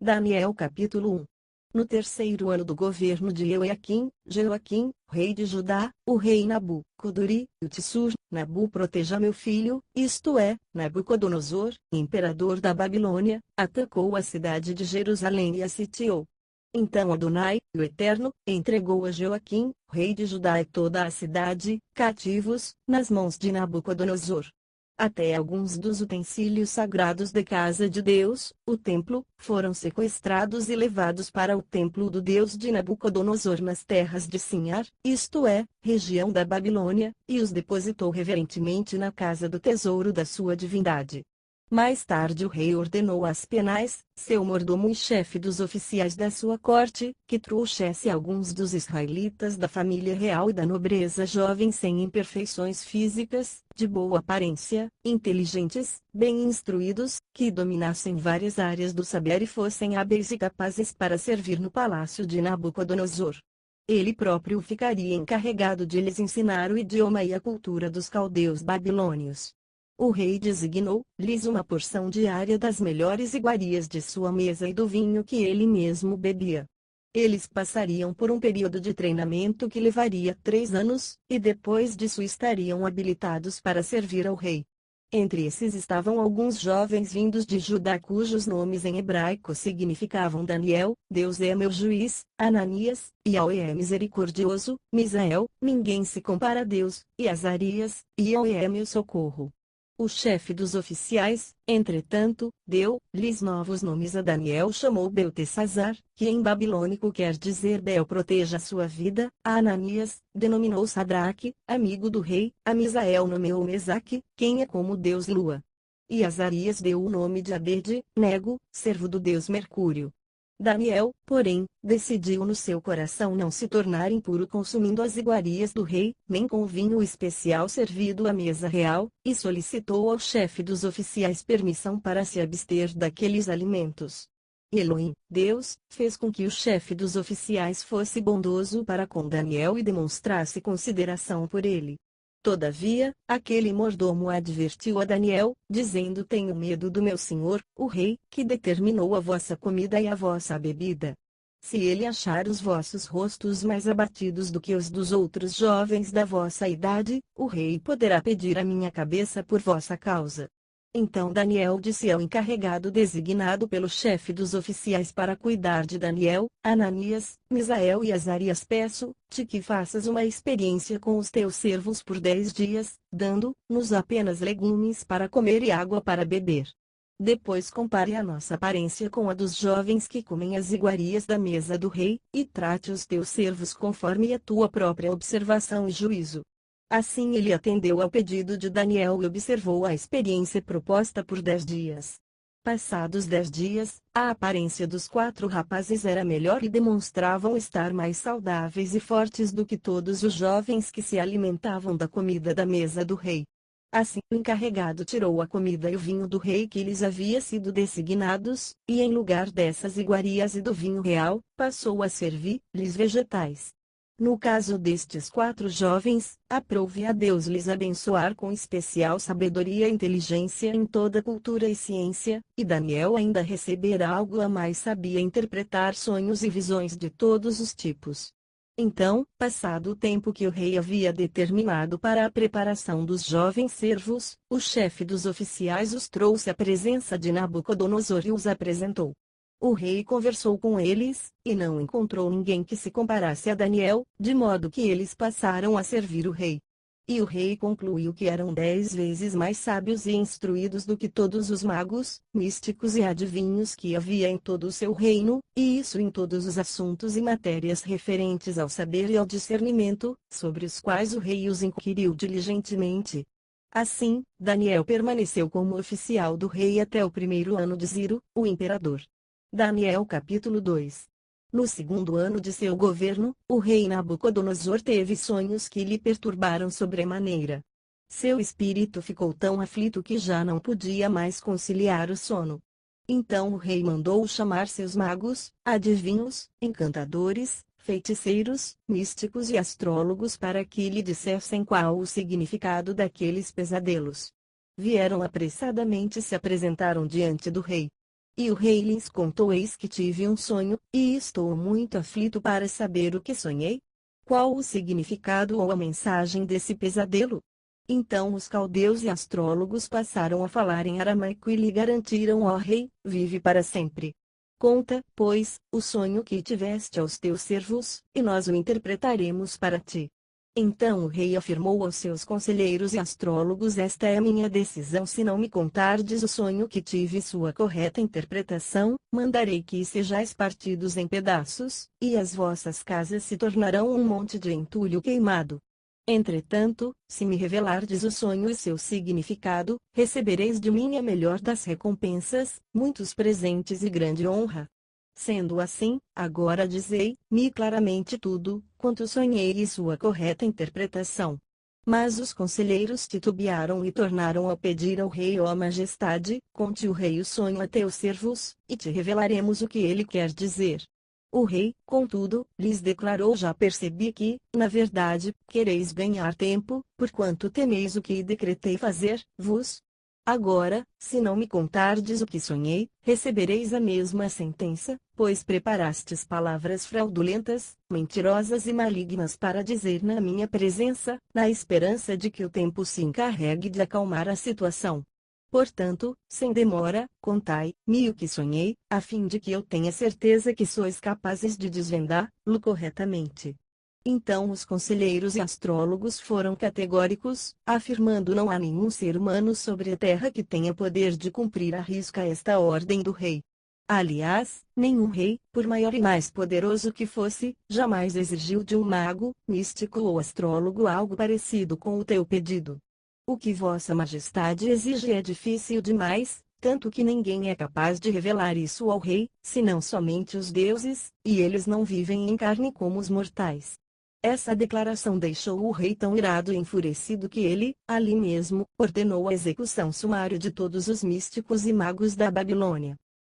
Daniel capítulo 1. No terceiro ano do governo de Jeoaquim, rei de Judá, o rei Nabucodonosor, Nabu proteja meu filho, isto é, Nabucodonosor, imperador da Babilônia, atacou a cidade de Jerusalém e a sitiou. Então Adonai, o Eterno, entregou a Jeoaquim, rei de Judá e toda a cidade, cativos, nas mãos de Nabucodonosor. Até alguns dos utensílios sagrados da casa de Deus, o templo, foram sequestrados e levados para o templo do Deus de Nabucodonosor nas terras de Sinhar, isto é, região da Babilônia, e os depositou reverentemente na casa do tesouro da sua divindade. Mais tarde o rei ordenou a Aspenaz, seu mordomo e chefe dos oficiais da sua corte, que trouxesse alguns dos israelitas da família real e da nobreza jovens sem imperfeições físicas, de boa aparência, inteligentes, bem instruídos, que dominassem várias áreas do saber e fossem hábeis e capazes para servir no palácio de Nabucodonosor. Ele próprio ficaria encarregado de lhes ensinar o idioma e a cultura dos caldeus babilônios. O rei designou-lhes uma porção diária das melhores iguarias de sua mesa e do vinho que ele mesmo bebia. Eles passariam por um período de treinamento que levaria 3 anos, e depois disso estariam habilitados para servir ao rei. Entre esses estavam alguns jovens vindos de Judá cujos nomes em hebraico significavam Daniel, Deus é meu juiz, Ananias, Yahweh é misericordioso, Misael, ninguém se compara a Deus, e Azarias, Yahweh é meu socorro. O chefe dos oficiais, entretanto, deu-lhes novos nomes a Daniel, chamou Beltesazar, que em babilônico quer dizer Bel proteja a sua vida, a Ananias, denominou Sadraque, amigo do rei, a Misael nomeou Mesaque, quem é como Deus Lua. E Azarias deu o nome de Abed-nego, servo do Deus Mercúrio. Daniel, porém, decidiu no seu coração não se tornar impuro consumindo as iguarias do rei, nem com o vinho especial servido à mesa real, e solicitou ao chefe dos oficiais permissão para se abster daqueles alimentos. Elohim, Deus, fez com que o chefe dos oficiais fosse bondoso para com Daniel e demonstrasse consideração por ele. Todavia, aquele mordomo advertiu a Daniel, dizendo: tenho medo do meu senhor, o rei, que determinou a vossa comida e a vossa bebida. Se ele achar os vossos rostos mais abatidos do que os dos outros jovens da vossa idade, o rei poderá pedir a minha cabeça por vossa causa. Então Daniel disse ao encarregado designado pelo chefe dos oficiais para cuidar de Daniel, Ananias, Misael e Azarias: peço-te que faças uma experiência com os teus servos por 10 dias, dando-nos apenas legumes para comer e água para beber. Depois compare a nossa aparência com a dos jovens que comem as iguarias da mesa do rei, e trate os teus servos conforme a tua própria observação e juízo. Assim ele atendeu ao pedido de Daniel e observou a experiência proposta por 10 dias. Passados 10 dias, a aparência dos 4 rapazes era melhor e demonstravam estar mais saudáveis e fortes do que todos os jovens que se alimentavam da comida da mesa do rei. Assim o encarregado tirou a comida e o vinho do rei que lhes havia sido designados, e em lugar dessas iguarias e do vinho real, passou a servir-lhes vegetais. No caso destes 4 jovens, aprove a Deus lhes abençoar com especial sabedoria e inteligência em toda cultura e ciência, e Daniel ainda receberá algo a mais: sabia interpretar sonhos e visões de todos os tipos. Então, passado o tempo que o rei havia determinado para a preparação dos jovens servos, o chefe dos oficiais os trouxe à presença de Nabucodonosor e os apresentou. O rei conversou com eles, e não encontrou ninguém que se comparasse a Daniel, de modo que eles passaram a servir o rei. E o rei concluiu que eram 10 vezes mais sábios e instruídos do que todos os magos, místicos e adivinhos que havia em todo o seu reino, e isso em todos os assuntos e matérias referentes ao saber e ao discernimento, sobre os quais o rei os inquiriu diligentemente. Assim, Daniel permaneceu como oficial do rei até o 1º ano de Ciro, o imperador. Daniel capítulo 2. No 2º ano de seu governo, o rei Nabucodonosor teve sonhos que lhe perturbaram sobremaneira. Seu espírito ficou tão aflito que já não podia mais conciliar o sono. Então o rei mandou chamar seus magos, adivinhos, encantadores, feiticeiros, místicos e astrólogos para que lhe dissessem qual o significado daqueles pesadelos. Vieram apressadamente e se apresentaram diante do rei. E o rei lhes contou: eis que tive um sonho, e estou muito aflito para saber o que sonhei. Qual o significado ou a mensagem desse pesadelo? Então os caldeus e astrólogos passaram a falar em aramaico e lhe garantiram: ó rei, vive para sempre. Conta, pois, o sonho que tiveste aos teus servos, e nós o interpretaremos para ti. Então o rei afirmou aos seus conselheiros e astrólogos: esta é a minha decisão: se não me contardes o sonho que tive e sua correta interpretação, mandarei que sejais partidos em pedaços, e as vossas casas se tornarão um monte de entulho queimado. Entretanto, se me revelardes o sonho e seu significado, recebereis de mim a melhor das recompensas, muitos presentes e grande honra. Sendo assim, agora dizei-me claramente tudo, quanto sonhei e sua correta interpretação. Mas os conselheiros titubearam e tornaram a pedir ao rei: ó majestade, conte o rei o sonho a teus servos, e te revelaremos o que ele quer dizer. O rei, contudo, lhes declarou: já percebi que, na verdade, quereis ganhar tempo, porquanto temeis o que decretei fazer-vos. Agora, se não me contardes o que sonhei, recebereis a mesma sentença, pois preparastes palavras fraudulentas, mentirosas e malignas para dizer na minha presença, na esperança de que o tempo se encarregue de acalmar a situação. Portanto, sem demora, contai-me o que sonhei, a fim de que eu tenha certeza que sois capazes de desvendá-lo corretamente. Então os conselheiros e astrólogos foram categóricos, afirmando: não há nenhum ser humano sobre a terra que tenha poder de cumprir à risca esta ordem do rei. Aliás, nenhum rei, por maior e mais poderoso que fosse, jamais exigiu de um mago, místico ou astrólogo algo parecido com o teu pedido. O que Vossa Majestade exige é difícil demais, tanto que ninguém é capaz de revelar isso ao rei, senão somente os deuses, e eles não vivem em carne como os mortais. Essa declaração deixou o rei tão irado e enfurecido que ele, ali mesmo, ordenou a execução sumária de todos os místicos e magos da Babilônia.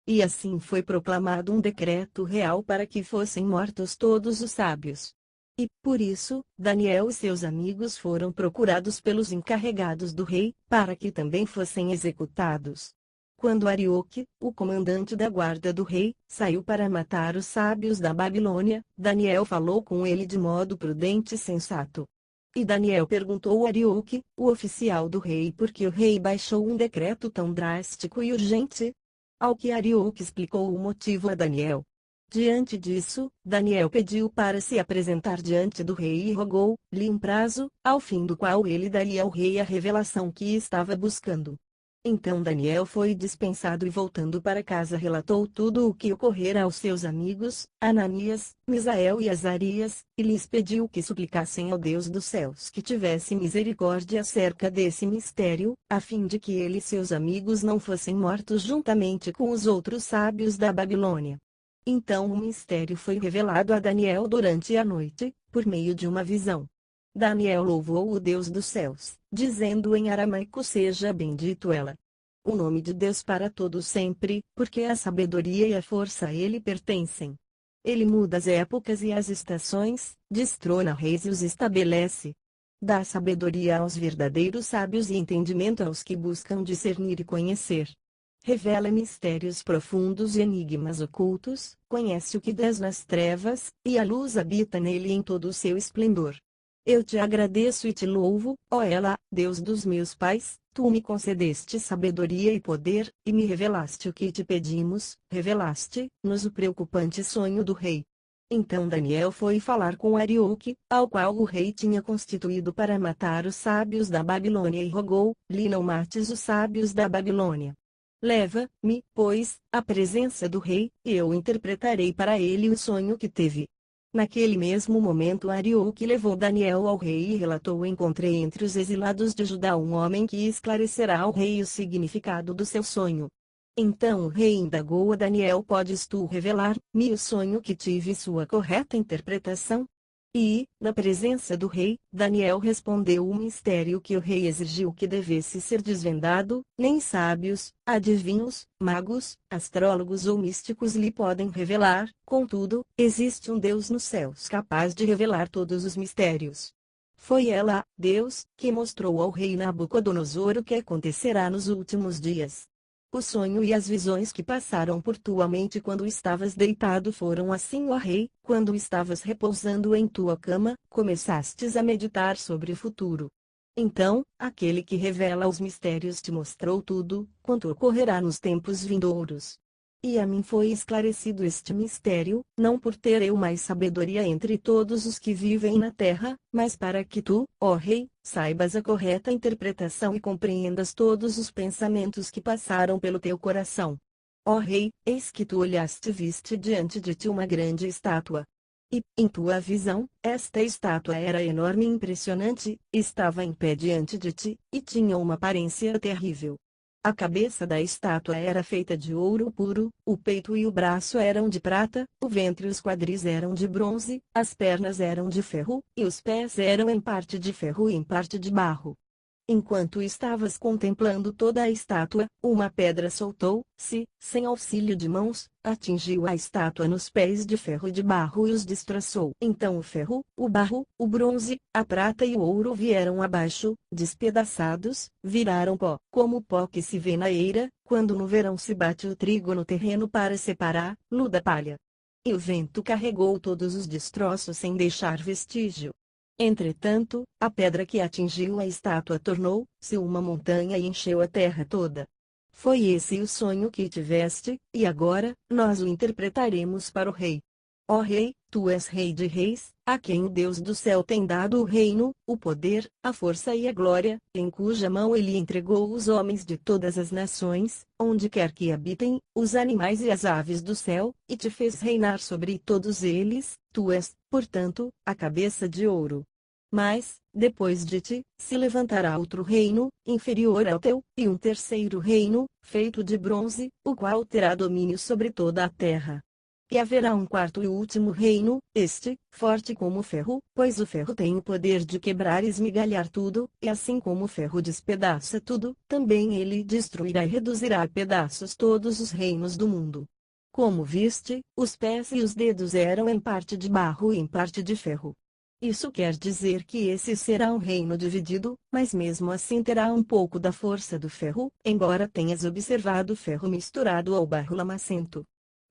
E assim foi proclamado um decreto real para que fossem mortos todos os sábios. E, por isso, Daniel e seus amigos foram procurados pelos encarregados do rei, para que também fossem executados. Quando Arioque, o comandante da guarda do rei, saiu para matar os sábios da Babilônia, Daniel falou com ele de modo prudente e sensato. E Daniel perguntou a Arioque, o oficial do rei, por que o rei baixou um decreto tão drástico e urgente. Ao que Arioque explicou o motivo a Daniel. Diante disso, Daniel pediu para se apresentar diante do rei e rogou-lhe um prazo, ao fim do qual ele daria ao rei a revelação que estava buscando. Então Daniel foi dispensado e, voltando para casa, relatou tudo o que ocorrera aos seus amigos, Ananias, Misael e Azarias, e lhes pediu que suplicassem ao Deus dos céus que tivesse misericórdia acerca desse mistério, a fim de que ele e seus amigos não fossem mortos juntamente com os outros sábios da Babilônia. Então o mistério foi revelado a Daniel durante a noite, por meio de uma visão. Daniel louvou o Deus dos céus, dizendo em aramaico: seja bendito ela. O nome de Deus para todo sempre, porque a sabedoria e a força a ele pertencem. Ele muda as épocas e as estações, destrona reis e os estabelece. Dá sabedoria aos verdadeiros sábios e entendimento aos que buscam discernir e conhecer. Revela mistérios profundos e enigmas ocultos, conhece o que dás nas trevas, e a luz habita nele em todo o seu esplendor. Eu te agradeço e te louvo, ó ela, Deus dos meus pais, tu me concedeste sabedoria e poder, e me revelaste o que te pedimos, revelaste-nos o preocupante sonho do rei. Então Daniel foi falar com Arioque, ao qual o rei tinha constituído para matar os sábios da Babilônia, e rogou-lhe: não mates os sábios da Babilônia. Leva-me, pois, à presença do rei, e eu interpretarei para ele o sonho que teve. Naquele mesmo momento Arioque levou Daniel ao rei e relatou: encontrei entre os exilados de Judá um homem que esclarecerá ao rei o significado do seu sonho. Então o rei indagou a Daniel: podes tu revelar-me o sonho que tive e sua correta interpretação? E, na presença do rei, Daniel respondeu o mistério que o rei exigiu que devesse ser desvendado: nem sábios, adivinhos, magos, astrólogos ou místicos lhe podem revelar, contudo, existe um Deus nos céus capaz de revelar todos os mistérios. Foi ela, Deus, que mostrou ao rei Nabucodonosor o que acontecerá nos últimos dias. O sonho e as visões que passaram por tua mente quando estavas deitado foram assim, ó rei: quando estavas repousando em tua cama, começastes a meditar sobre o futuro. Então, aquele que revela os mistérios te mostrou tudo, quanto ocorrerá nos tempos vindouros. E a mim foi esclarecido este mistério, não por ter eu mais sabedoria entre todos os que vivem na terra, mas para que tu, ó rei, saibas a correta interpretação e compreendas todos os pensamentos que passaram pelo teu coração. Ó rei, eis que tu olhaste e viste diante de ti uma grande estátua. E, em tua visão, esta estátua era enorme e impressionante, estava em pé diante de ti, e tinha uma aparência terrível. A cabeça da estátua era feita de ouro puro, o peito e o braço eram de prata, o ventre e os quadris eram de bronze, as pernas eram de ferro, e os pés eram em parte de ferro e em parte de barro. Enquanto estavas contemplando toda a estátua, uma pedra soltou-se, sem auxílio de mãos, atingiu a estátua nos pés de ferro e de barro e os destroçou. Então o ferro, o barro, o bronze, a prata e o ouro vieram abaixo, despedaçados, viraram pó, como o pó que se vê na eira, quando no verão se bate o trigo no terreno para separar-lo da palha. E o vento carregou todos os destroços sem deixar vestígio. Entretanto, a pedra que atingiu a estátua tornou-se uma montanha e encheu a terra toda. Foi esse o sonho que tiveste, e agora, nós o interpretaremos para o rei. Ó rei, tu és rei de reis, a quem o Deus do céu tem dado o reino, o poder, a força e a glória, em cuja mão ele entregou os homens de todas as nações, onde quer que habitem, os animais e as aves do céu, e te fez reinar sobre todos eles. Tu és, portanto, a cabeça de ouro. Mas, depois de ti, se levantará outro reino, inferior ao teu, e um terceiro reino, feito de bronze, o qual terá domínio sobre toda a terra. E haverá um quarto e último reino, este, forte como o ferro, pois o ferro tem o poder de quebrar e esmigalhar tudo, e assim como o ferro despedaça tudo, também ele destruirá e reduzirá a pedaços todos os reinos do mundo. Como viste, os pés e os dedos eram em parte de barro e em parte de ferro. Isso quer dizer que esse será um reino dividido, mas mesmo assim terá um pouco da força do ferro, embora tenhas observado o ferro misturado ao barro lamacento.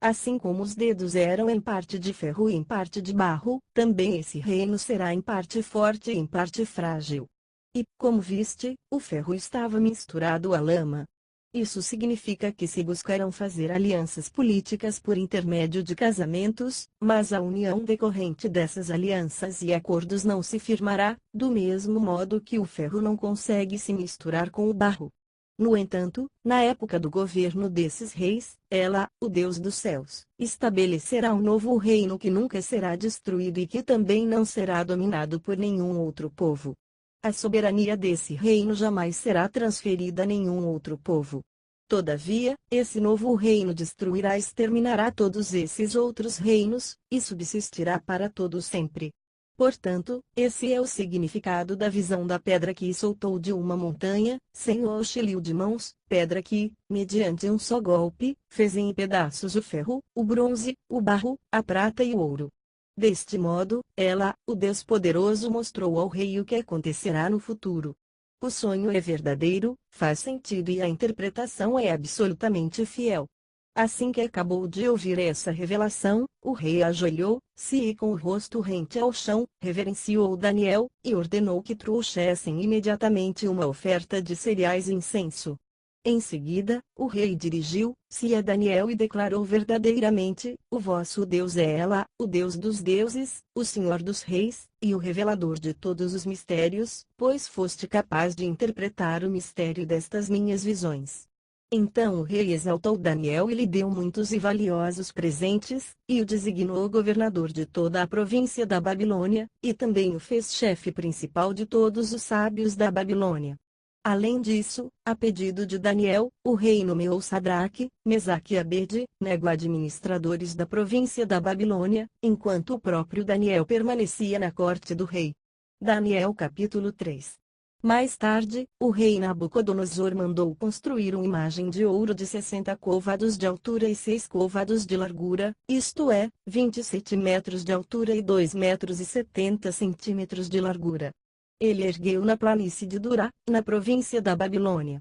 Assim como os dedos eram em parte de ferro e em parte de barro, também esse reino será em parte forte e em parte frágil. E, como viste, o ferro estava misturado à lama. Isso significa que se buscarão fazer alianças políticas por intermédio de casamentos, mas a união decorrente dessas alianças e acordos não se firmará, do mesmo modo que o ferro não consegue se misturar com o barro. No entanto, na época do governo desses reis, ela, o Deus dos céus, estabelecerá um novo reino que nunca será destruído e que também não será dominado por nenhum outro povo. A soberania desse reino jamais será transferida a nenhum outro povo. Todavia, esse novo reino destruirá e exterminará todos esses outros reinos, e subsistirá para todo sempre. Portanto, esse é o significado da visão da pedra que soltou de uma montanha, sem o auxílio de mãos, pedra que, mediante um só golpe, fez em pedaços o ferro, o bronze, o barro, a prata e o ouro. Deste modo, ela, o Deus poderoso, mostrou ao rei o que acontecerá no futuro. O sonho é verdadeiro, faz sentido e a interpretação é absolutamente fiel. Assim que acabou de ouvir essa revelação, o rei ajoelhou-se e com o rosto rente ao chão, reverenciou Daniel, e ordenou que trouxessem imediatamente uma oferta de cereais e incenso. Em seguida, o rei dirigiu-se a Daniel e declarou verdadeiramente: o vosso Deus é Ela, o Deus dos deuses, o Senhor dos reis, e o revelador de todos os mistérios, pois foste capaz de interpretar o mistério destas minhas visões. Então o rei exaltou Daniel e lhe deu muitos e valiosos presentes, e o designou governador de toda a província da Babilônia, e também o fez chefe principal de todos os sábios da Babilônia. Além disso, a pedido de Daniel, o rei nomeou Sadraque, Mesaque e Abed-nego administradores da província da Babilônia, enquanto o próprio Daniel permanecia na corte do rei. Daniel capítulo 3. Mais tarde, o rei Nabucodonosor mandou construir uma imagem de ouro de 60 côvados de altura e 6 côvados de largura, isto é, 27 metros de altura e 2 metros e 70 centímetros de largura. Ele ergueu na planície de Dura, na província da Babilônia.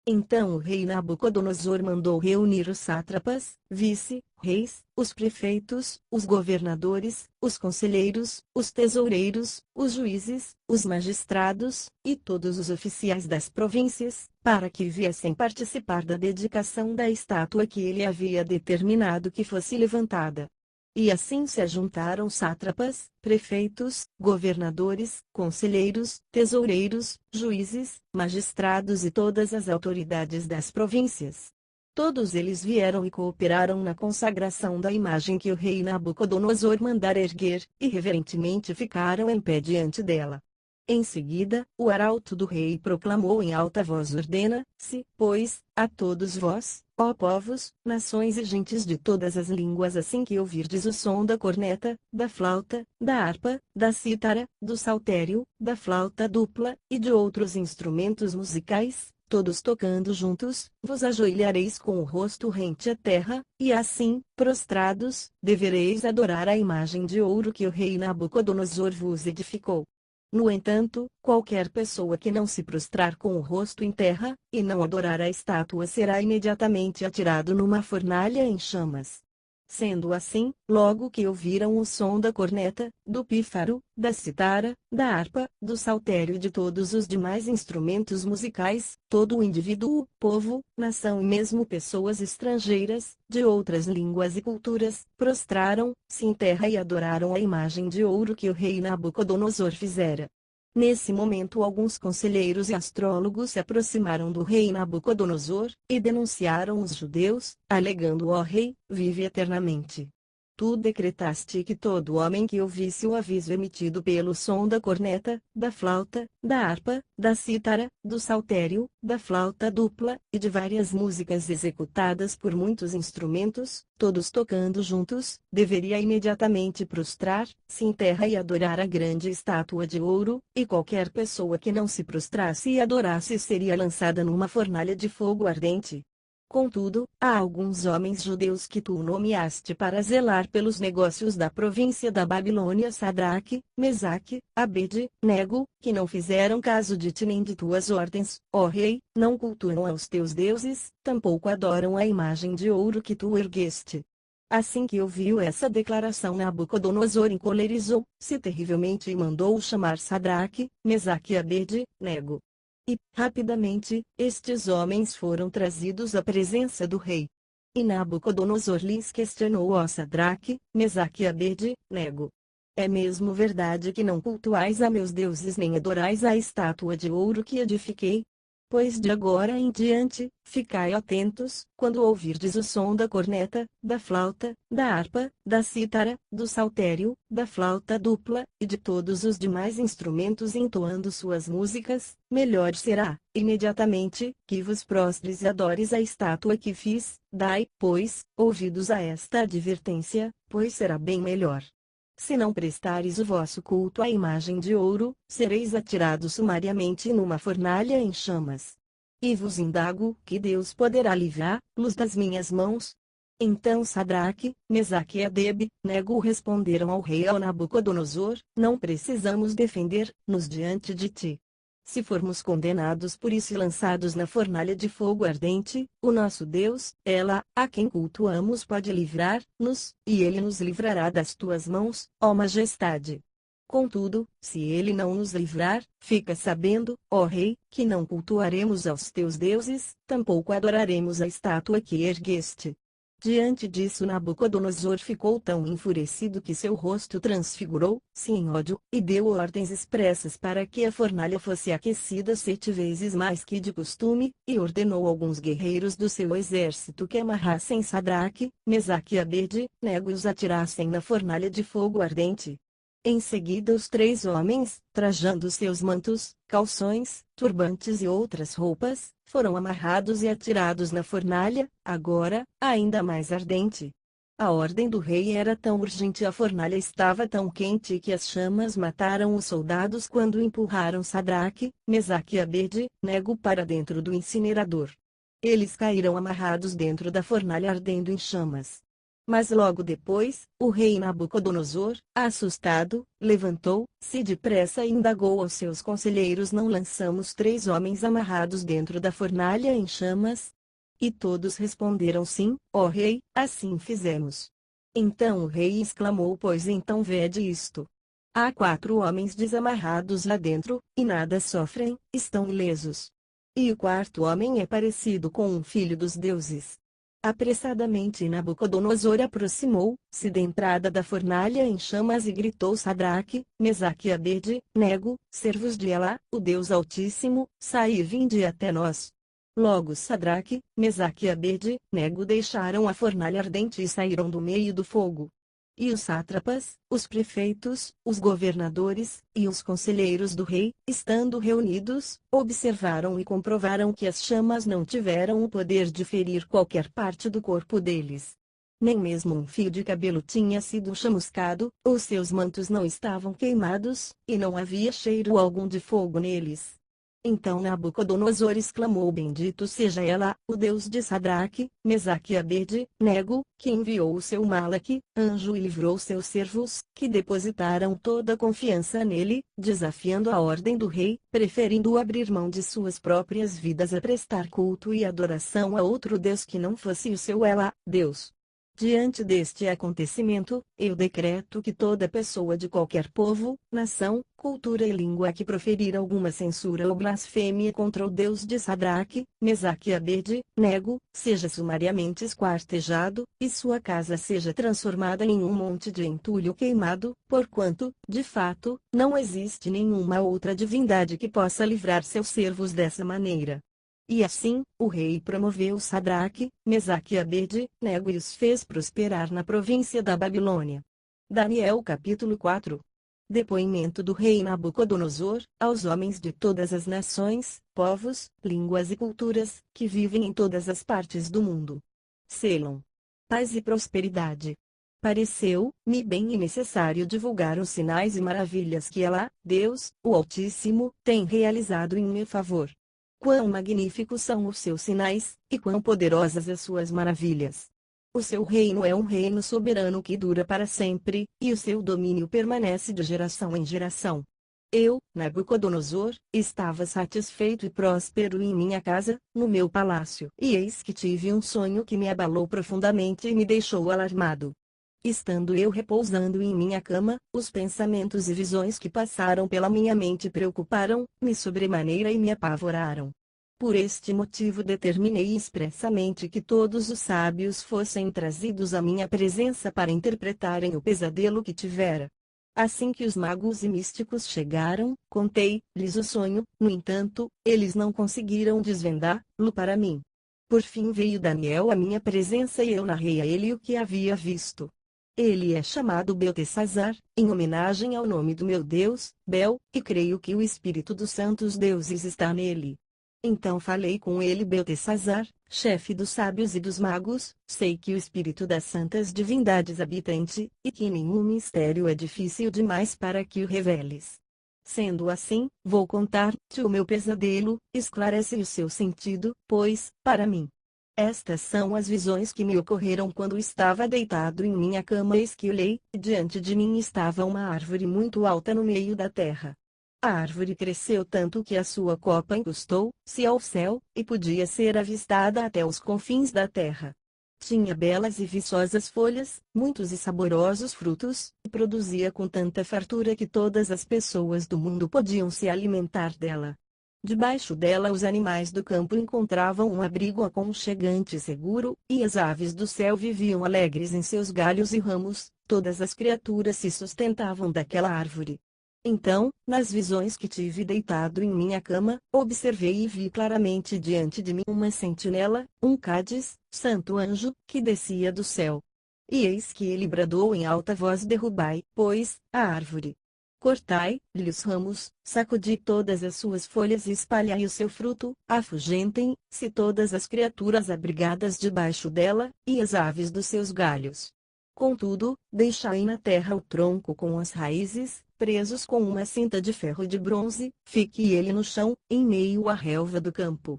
Então o rei Nabucodonosor mandou reunir os sátrapas, vice-reis, os prefeitos, os governadores, os conselheiros, os tesoureiros, os juízes, os magistrados, e todos os oficiais das províncias, para que viessem participar da dedicação da estátua que ele havia determinado que fosse levantada. E assim se ajuntaram sátrapas, prefeitos, governadores, conselheiros, tesoureiros, juízes, magistrados e todas as autoridades das províncias. Todos eles vieram e cooperaram na consagração da imagem que o rei Nabucodonosor mandara erguer, e reverentemente ficaram em pé diante dela. Em seguida, o arauto do rei proclamou em alta voz: ordena-se, pois, a todos vós, ó povos, nações e gentes de todas as línguas, assim que ouvirdes o som da corneta, da flauta, da harpa, da cítara, do saltério, da flauta dupla, e de outros instrumentos musicais, todos tocando juntos, vos ajoelhareis com o rosto rente à terra, e assim, prostrados, devereis adorar a imagem de ouro que o rei Nabucodonosor vos edificou. No entanto, qualquer pessoa que não se prostrar com o rosto em terra, e não adorar a estátua, será imediatamente atirado numa fornalha em chamas. Sendo assim, logo que ouviram o som da corneta, do pífaro, da citara, da harpa, do saltério e de todos os demais instrumentos musicais, todo o indivíduo, povo, nação e mesmo pessoas estrangeiras, de outras línguas e culturas, prostraram-se em terra e adoraram a imagem de ouro que o rei Nabucodonosor fizera. Nesse momento alguns conselheiros e astrólogos se aproximaram do rei Nabucodonosor, e denunciaram os judeus, alegando: ó rei, vive eternamente. Tu decretaste que todo homem que ouvisse o aviso emitido pelo som da corneta, da flauta, da harpa, da cítara, do saltério, da flauta dupla, e de várias músicas executadas por muitos instrumentos, todos tocando juntos, deveria imediatamente prostrar-se em terra e adorar a grande estátua de ouro, e qualquer pessoa que não se prostrasse e adorasse seria lançada numa fornalha de fogo ardente. Contudo, há alguns homens judeus que tu nomeaste para zelar pelos negócios da província da Babilônia: Sadraque, Mesaque, Abed-nego, que não fizeram caso de ti nem de tuas ordens, ó rei, não cultuam aos teus deuses, tampouco adoram a imagem de ouro que tu ergueste. Assim que ouviu essa declaração, Nabucodonosor encolerizou-se terrivelmente e mandou chamar Sadraque, Mesaque e Abed-nego. E, rapidamente, estes homens foram trazidos à presença do rei. E Nabucodonosor lhes questionou: ó Sadraque, Mesaque e Abed-nego, é mesmo verdade que não cultuais a meus deuses nem adorais a estátua de ouro que edifiquei? Pois de agora em diante, ficai atentos, quando ouvirdes o som da corneta, da flauta, da harpa, da cítara, do saltério, da flauta dupla, e de todos os demais instrumentos entoando suas músicas, melhor será, imediatamente, que vos prostres e adores a estátua que fiz. Dai, pois, ouvidos a esta advertência, pois será bem melhor. Se não prestares o vosso culto à imagem de ouro, sereis atirados sumariamente numa fornalha em chamas. E vos indago: que Deus poderá livrar-los das minhas mãos? Então Sadraque, Mesaque e Abed-nego responderam ao rei Nabucodonosor: não precisamos defender-nos diante de ti. Se formos condenados por isso e lançados na fornalha de fogo ardente, o nosso Deus, ela, a quem cultuamos, pode livrar-nos, e ele nos livrará das tuas mãos, ó majestade. Contudo, se ele não nos livrar, fica sabendo, ó rei, que não cultuaremos aos teus deuses, tampouco adoraremos a estátua que ergueste. Diante disso Nabucodonosor ficou tão enfurecido que seu rosto transfigurou-se em ódio, e deu ordens expressas para que a fornalha fosse aquecida 7 vezes mais que de costume, e ordenou alguns guerreiros do seu exército que amarrassem Sadraque, Mesaque e Abed-nego e os atirassem na fornalha de fogo ardente. Em seguida os 3 homens, trajando seus mantos, calções, turbantes e outras roupas, foram amarrados e atirados na fornalha, agora, ainda mais ardente. A ordem do rei era tão urgente e a fornalha estava tão quente que as chamas mataram os soldados quando empurraram Sadraque, Mesaque e Abed-nego para dentro do incinerador. Eles caíram amarrados dentro da fornalha ardendo em chamas. Mas logo depois, o rei Nabucodonosor, assustado, levantou-se depressa e indagou aos seus conselheiros: não lançamos 3 homens amarrados dentro da fornalha em chamas? E todos responderam: sim, ó rei, assim fizemos. Então o rei exclamou: pois então vede isto. Há 4 homens desamarrados lá dentro, e nada sofrem, estão ilesos. E o 4 homem é parecido com um filho dos deuses. Apressadamente Nabucodonosor aproximou-se da entrada da fornalha em chamas e gritou: Sadraque, Mesaque e Abed-nego, servos de Elá, o Deus Altíssimo, saí e vinde até nós. Logo Sadraque, Mesaque e Abed-nego deixaram a fornalha ardente e saíram do meio do fogo. E os sátrapas, os prefeitos, os governadores, e os conselheiros do rei, estando reunidos, observaram e comprovaram que as chamas não tiveram o poder de ferir qualquer parte do corpo deles. Nem mesmo um fio de cabelo tinha sido chamuscado, os seus mantos não estavam queimados, e não havia cheiro algum de fogo neles. Então Nabucodonosor exclamou: bendito seja Elá, o Deus de Sadraque, Mesaque e Abed-nego, que enviou o seu Malaque, anjo, e livrou seus servos, que depositaram toda a confiança nele, desafiando a ordem do rei, preferindo abrir mão de suas próprias vidas a prestar culto e adoração a outro Deus que não fosse o seu Elá, Deus. Diante deste acontecimento, eu decreto que toda pessoa de qualquer povo, nação, cultura e língua que proferir alguma censura ou blasfêmia contra o Deus de Sadraque, Mesaque e Abed-nego, seja sumariamente esquartejado, e sua casa seja transformada em um monte de entulho queimado, porquanto, de fato, não existe nenhuma outra divindade que possa livrar seus servos dessa maneira. E assim, o rei promoveu Sadraque, Mesaque e Abed-nego e os fez prosperar na província da Babilônia. Daniel capítulo 4. Depoimento do rei Nabucodonosor, aos homens de todas as nações, povos, línguas e culturas, que vivem em todas as partes do mundo. Selom. Paz e prosperidade. Pareceu-me bem e necessário divulgar os sinais e maravilhas que Elá, Deus, o Altíssimo, tem realizado em meu favor. Quão magníficos são os seus sinais, e quão poderosas as suas maravilhas! O seu reino é um reino soberano que dura para sempre, e o seu domínio permanece de geração em geração. Eu, Nabucodonosor, estava satisfeito e próspero em minha casa, no meu palácio, e eis que tive um sonho que me abalou profundamente e me deixou alarmado. Estando eu repousando em minha cama, os pensamentos e visões que passaram pela minha mente preocuparam-me sobremaneira e me apavoraram. Por este motivo determinei expressamente que todos os sábios fossem trazidos à minha presença para interpretarem o pesadelo que tivera. Assim que os magos e místicos chegaram, contei-lhes o sonho, no entanto, eles não conseguiram desvendá-lo para mim. Por fim veio Daniel à minha presença e eu narrei a ele o que havia visto. Ele é chamado Beltesazar, em homenagem ao nome do meu Deus, Bel, e creio que o espírito dos santos deuses está nele. Então falei com ele: Beltesazar, chefe dos sábios e dos magos, sei que o espírito das santas divindades habita em ti, e que nenhum mistério é difícil demais para que o reveles. Sendo assim, vou contar-te o meu pesadelo, esclarece o seu sentido, pois, para mim, estas são as visões que me ocorreram quando estava deitado em minha cama. Eis que olhei, e diante de mim estava uma árvore muito alta no meio da terra. A árvore cresceu tanto que a sua copa encostou-se ao céu, e podia ser avistada até os confins da terra. Tinha belas e viçosas folhas, muitos e saborosos frutos, e produzia com tanta fartura que todas as pessoas do mundo podiam se alimentar dela. Debaixo dela os animais do campo encontravam um abrigo aconchegante e seguro, e as aves do céu viviam alegres em seus galhos e ramos, todas as criaturas se sustentavam daquela árvore. Então, nas visões que tive deitado em minha cama, observei e vi claramente diante de mim uma sentinela, um Cádiz, santo anjo, que descia do céu. E eis que ele bradou em alta voz: derrubai, pois, a árvore. Cortai-lhe os ramos, sacudi todas as suas folhas e espalhai o seu fruto, afugentem-se todas as criaturas abrigadas debaixo dela, e as aves dos seus galhos. Contudo, deixai na terra o tronco com as raízes, presos com uma cinta de ferro e de bronze, fique ele no chão, em meio à relva do campo.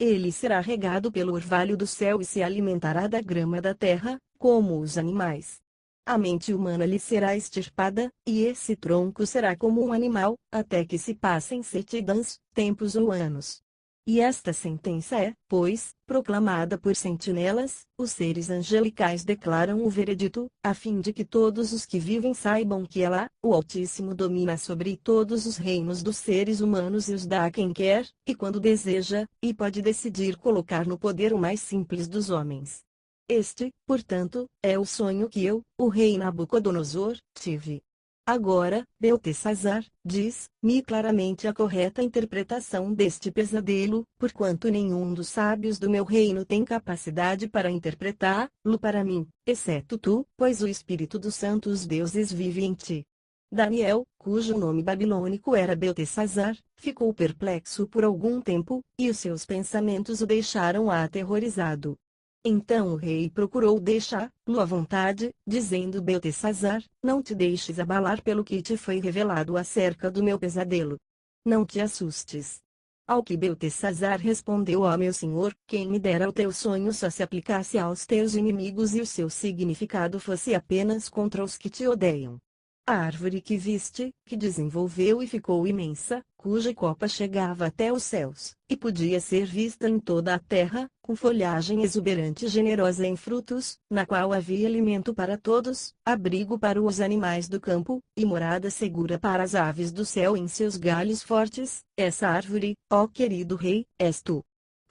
Ele será regado pelo orvalho do céu e se alimentará da grama da terra, como os animais. A mente humana lhe será extirpada, e esse tronco será como um animal, até que se passem 7 tempos ou anos. E esta sentença é, pois, proclamada por sentinelas, os seres angelicais declaram o veredito, a fim de que todos os que vivem saibam que Alá, o Altíssimo, domina sobre todos os reinos dos seres humanos e os dá a quem quer, e quando deseja, e pode decidir colocar no poder o mais simples dos homens. Este, portanto, é o sonho que eu, o rei Nabucodonosor, tive. Agora, Beltesazar, diz-me claramente a correta interpretação deste pesadelo, porquanto nenhum dos sábios do meu reino tem capacidade para interpretá-lo para mim, exceto tu, pois o Espírito dos Santos Deuses vive em ti. Daniel, cujo nome babilônico era Beltesazar, ficou perplexo por algum tempo, e os seus pensamentos o deixaram aterrorizado. Então o rei procurou deixá-lo à vontade, dizendo: Beltesazar, não te deixes abalar pelo que te foi revelado acerca do meu pesadelo. Não te assustes. Ao que Beltesazar respondeu: ó meu senhor, quem me dera o teu sonho só se aplicasse aos teus inimigos e o seu significado fosse apenas contra os que te odeiam. A árvore que viste, que desenvolveu e ficou imensa, cuja copa chegava até os céus, e podia ser vista em toda a terra, com folhagem exuberante e generosa em frutos, na qual havia alimento para todos, abrigo para os animais do campo, e morada segura para as aves do céu em seus galhos fortes, essa árvore, ó querido rei, és tu.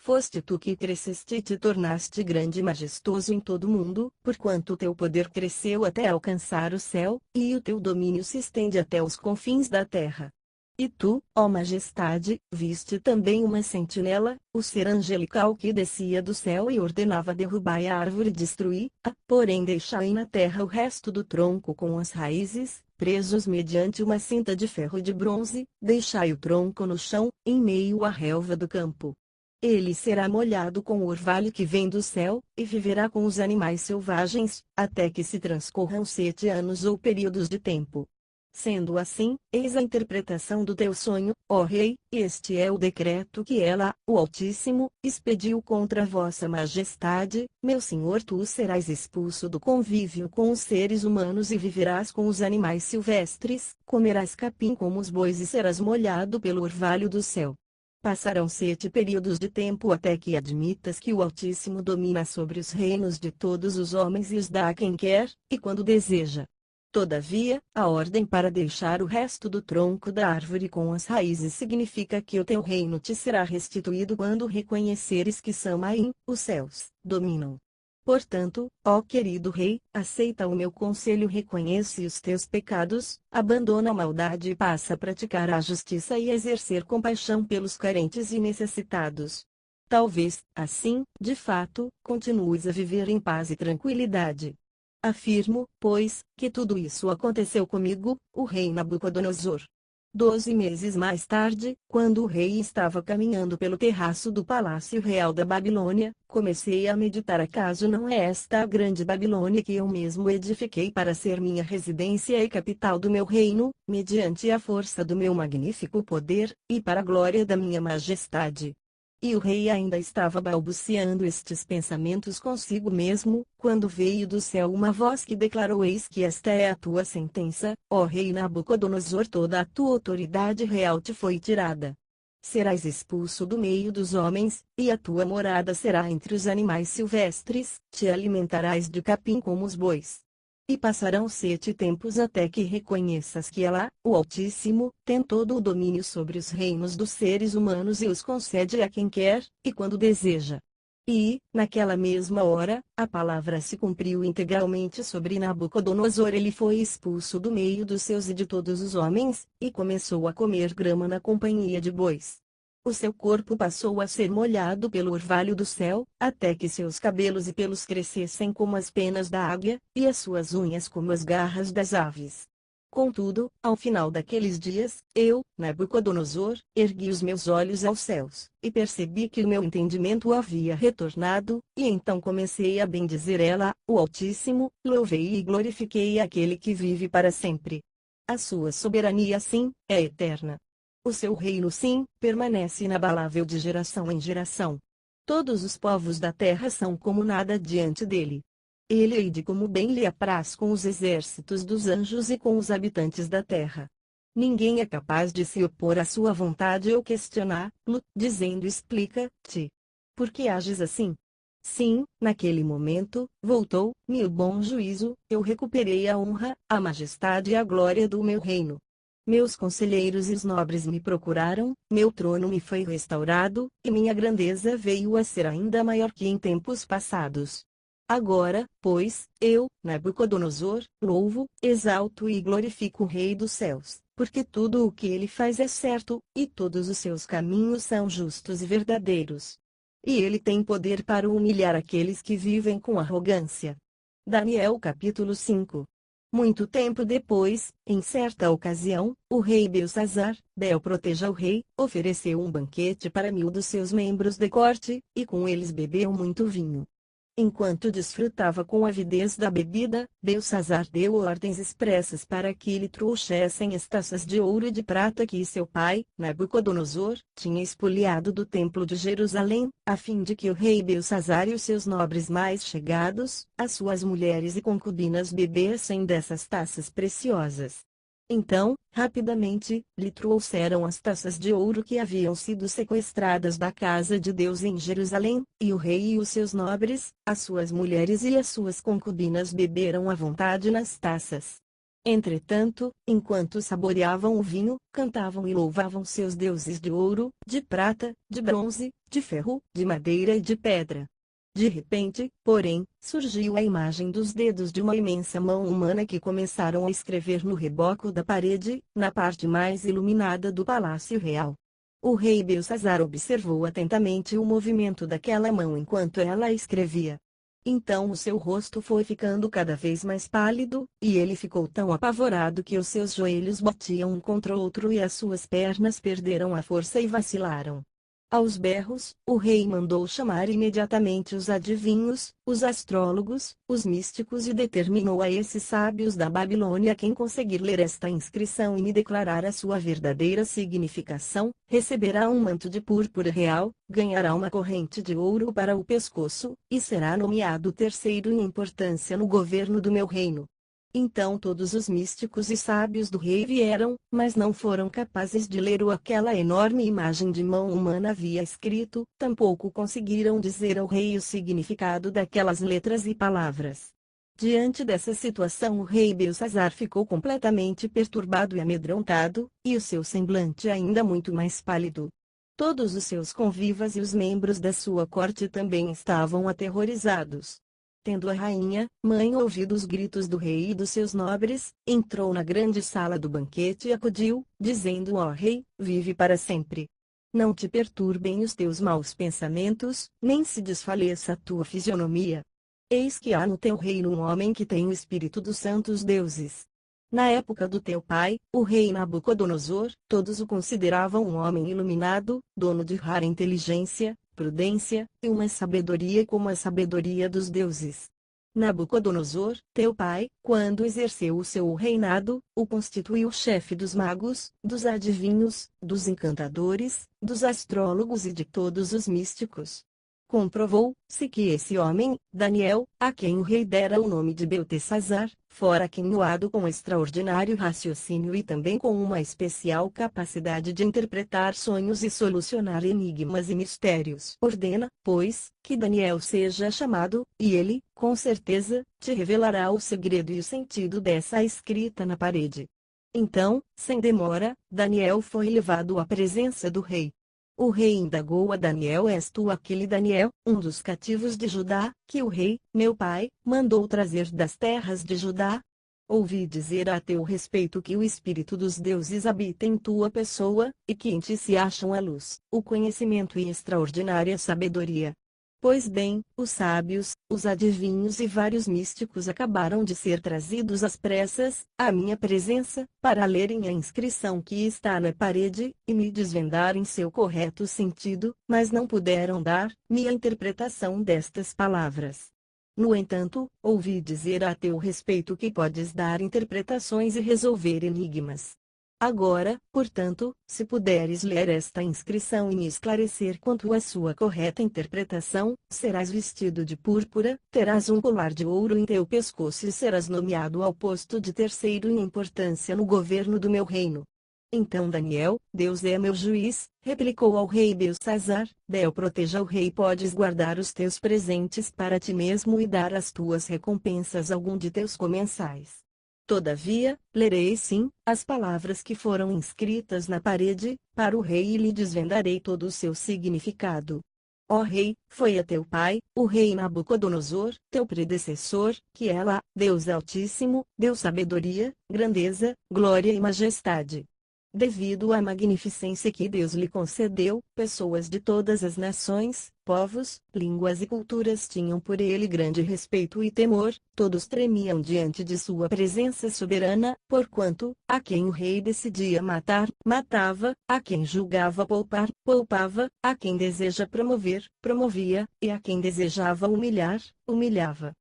Foste tu que cresceste e te tornaste grande e majestoso em todo o mundo, porquanto teu poder cresceu até alcançar o céu, e o teu domínio se estende até os confins da terra. E tu, ó majestade, viste também uma sentinela, o ser angelical que descia do céu e ordenava: derrubai a árvore e destruí-a, porém deixai na terra o resto do tronco com as raízes, presos mediante uma cinta de ferro e de bronze, deixai o tronco no chão, em meio à relva do campo. Ele será molhado com o orvalho que vem do céu, e viverá com os animais selvagens, até que se transcorram 7 anos ou períodos de tempo. Sendo assim, eis a interpretação do teu sonho, ó rei, e este é o decreto que ela, o Altíssimo, expediu contra vossa majestade, meu senhor: tu serás expulso do convívio com os seres humanos e viverás com os animais silvestres, comerás capim como os bois e serás molhado pelo orvalho do céu. Passarão 7 períodos de tempo até que admitas que o Altíssimo domina sobre os reinos de todos os homens e os dá a quem quer, e quando deseja. Todavia, a ordem para deixar o resto do tronco da árvore com as raízes significa que o teu reino te será restituído quando reconheceres que Samaim, os céus, dominam. Portanto, ó querido rei, aceita o meu conselho, reconhece os teus pecados, abandona a maldade e passa a praticar a justiça e exercer compaixão pelos carentes e necessitados. Talvez, assim, de fato, continues a viver em paz e tranquilidade. Afirmo, pois, que tudo isso aconteceu comigo, o rei Nabucodonosor. 12 meses mais tarde, quando o rei estava caminhando pelo terraço do Palácio Real da Babilônia, comecei a meditar: acaso não é esta a grande Babilônia que eu mesmo edifiquei para ser minha residência e capital do meu reino, mediante a força do meu magnífico poder, e para a glória da minha majestade? E o rei ainda estava balbuciando estes pensamentos consigo mesmo, quando veio do céu uma voz que declarou: eis que esta é a tua sentença, ó rei Nabucodonosor, toda a tua autoridade real te foi tirada. Serás expulso do meio dos homens, e a tua morada será entre os animais silvestres, te alimentarás de capim como os bois. E passarão 7 tempos até que reconheças que Alá, o Altíssimo, tem todo o domínio sobre os reinos dos seres humanos e os concede a quem quer, e quando deseja. E, naquela mesma hora, a palavra se cumpriu integralmente sobre Nabucodonosor. Ele foi expulso do meio dos seus e de todos os homens, e começou a comer grama na companhia de bois. O seu corpo passou a ser molhado pelo orvalho do céu, até que seus cabelos e pelos crescessem como as penas da águia, e as suas unhas como as garras das aves. Contudo, ao final daqueles dias, eu, Nabucodonosor, ergui os meus olhos aos céus, e percebi que o meu entendimento havia retornado, e então comecei a bendizer ela, o Altíssimo, louvei e glorifiquei aquele que vive para sempre. A sua soberania, sim, é eterna. O seu reino, sim, permanece inabalável de geração em geração. Todos os povos da terra são como nada diante dele. Ele age como bem lhe apraz com os exércitos dos anjos e com os habitantes da terra. Ninguém é capaz de se opor à sua vontade ou questioná-lo, dizendo: explica-te. Por que ages assim? Sim, naquele momento, voltou-me o bom juízo, eu recuperei a honra, a majestade e a glória do meu reino. Meus conselheiros e os nobres me procuraram, meu trono me foi restaurado, e minha grandeza veio a ser ainda maior que em tempos passados. Agora, pois, eu, Nabucodonosor, louvo, exalto e glorifico o Rei dos céus, porque tudo o que ele faz é certo, e todos os seus caminhos são justos e verdadeiros. E ele tem poder para humilhar aqueles que vivem com arrogância. Daniel capítulo 5. Muito tempo depois, em certa ocasião, o rei Belsazzar, Bel proteja o rei, ofereceu um banquete para 1000 dos seus membros de corte, e com eles bebeu muito vinho. Enquanto desfrutava com avidez da bebida, Belsazzar deu ordens expressas para que lhe trouxessem as taças de ouro e de prata que seu pai, Nabucodonosor, tinha espoliado do templo de Jerusalém, a fim de que o rei Belsazzar e os seus nobres mais chegados, as suas mulheres e concubinas bebessem dessas taças preciosas. Então, rapidamente, lhe trouxeram as taças de ouro que haviam sido sequestradas da casa de Deus em Jerusalém, e o rei e os seus nobres, as suas mulheres e as suas concubinas beberam à vontade nas taças. Entretanto, enquanto saboreavam o vinho, cantavam e louvavam seus deuses de ouro, de prata, de bronze, de ferro, de madeira e de pedra. De repente, porém, surgiu a imagem dos dedos de uma imensa mão humana que começaram a escrever no reboco da parede, na parte mais iluminada do palácio real. O rei Belsazzar observou atentamente o movimento daquela mão enquanto ela escrevia. Então o seu rosto foi ficando cada vez mais pálido, e ele ficou tão apavorado que os seus joelhos batiam um contra o outro e as suas pernas perderam a força e vacilaram. Aos berros, o rei mandou chamar imediatamente os adivinhos, os astrólogos, os místicos e determinou a esses sábios da Babilônia: quem conseguir ler esta inscrição e me declarar a sua verdadeira significação, receberá um manto de púrpura real, ganhará uma corrente de ouro para o pescoço, e será nomeado terceiro em importância no governo do meu reino. Então todos os místicos e sábios do rei vieram, mas não foram capazes de ler o aquela enorme imagem de mão humana havia escrito, tampouco conseguiram dizer ao rei o significado daquelas letras e palavras. Diante dessa situação o rei Belsazzar ficou completamente perturbado e amedrontado, e o seu semblante ainda muito mais pálido. Todos os seus convivas e os membros da sua corte também estavam aterrorizados. Tendo a rainha, mãe, ouvido os gritos do rei e dos seus nobres, entrou na grande sala do banquete e acudiu, dizendo: ó rei, vive para sempre. Não te perturbem os teus maus pensamentos, nem se desfaleça a tua fisionomia. Eis que há no teu reino um homem que tem o espírito dos santos deuses. Na época do teu pai, o rei Nabucodonosor, todos o consideravam um homem iluminado, dono de rara inteligência, prudência, e uma sabedoria como a sabedoria dos deuses. Nabucodonosor, teu pai, quando exerceu o seu reinado, o constituiu chefe dos magos, dos adivinhos, dos encantadores, dos astrólogos e de todos os místicos. Comprovou-se que esse homem, Daniel, a quem o rei dera o nome de Beltesazar, fora quem-loado com extraordinário raciocínio e também com uma especial capacidade de interpretar sonhos e solucionar enigmas e mistérios. Ordena, pois, que Daniel seja chamado, e ele, com certeza, te revelará o segredo e o sentido dessa escrita na parede. Então, sem demora, Daniel foi levado à presença do rei. O rei indagou a Daniel: és tu aquele Daniel, um dos cativos de Judá, que o rei, meu pai, mandou trazer das terras de Judá? Ouvi dizer a teu respeito que o Espírito dos deuses habita em tua pessoa, e que em ti se acham a luz, o conhecimento e extraordinária sabedoria. Pois bem, os sábios, os adivinhos e vários místicos acabaram de ser trazidos às pressas, à minha presença, para lerem a inscrição que está na parede, e me desvendarem seu correto sentido, mas não puderam dar-me a interpretação destas palavras. No entanto, ouvi dizer a teu respeito que podes dar interpretações e resolver enigmas. Agora, portanto, se puderes ler esta inscrição e me esclarecer quanto à sua correta interpretação, serás vestido de púrpura, terás um colar de ouro em teu pescoço e serás nomeado ao posto de terceiro em importância no governo do meu reino. Então Daniel, Deus é meu juiz, replicou ao rei Belsazzar, Bel proteja o rei, podes guardar os teus presentes para ti mesmo e dar as tuas recompensas a algum de teus comensais. Todavia, lerei sim, as palavras que foram inscritas na parede, para o rei e lhe desvendarei todo o seu significado. Ó rei, foi a teu pai, o rei Nabucodonosor, teu predecessor, que ela, Deus Altíssimo, deu sabedoria, grandeza, glória e majestade. Devido à magnificência que Deus lhe concedeu, pessoas de todas as nações, povos, línguas e culturas tinham por ele grande respeito e temor, todos tremiam diante de sua presença soberana, porquanto, a quem o rei decidia matar, matava, a quem julgava poupar, poupava, a quem deseja promover, promovia, e a quem desejava humilhar, humilhava.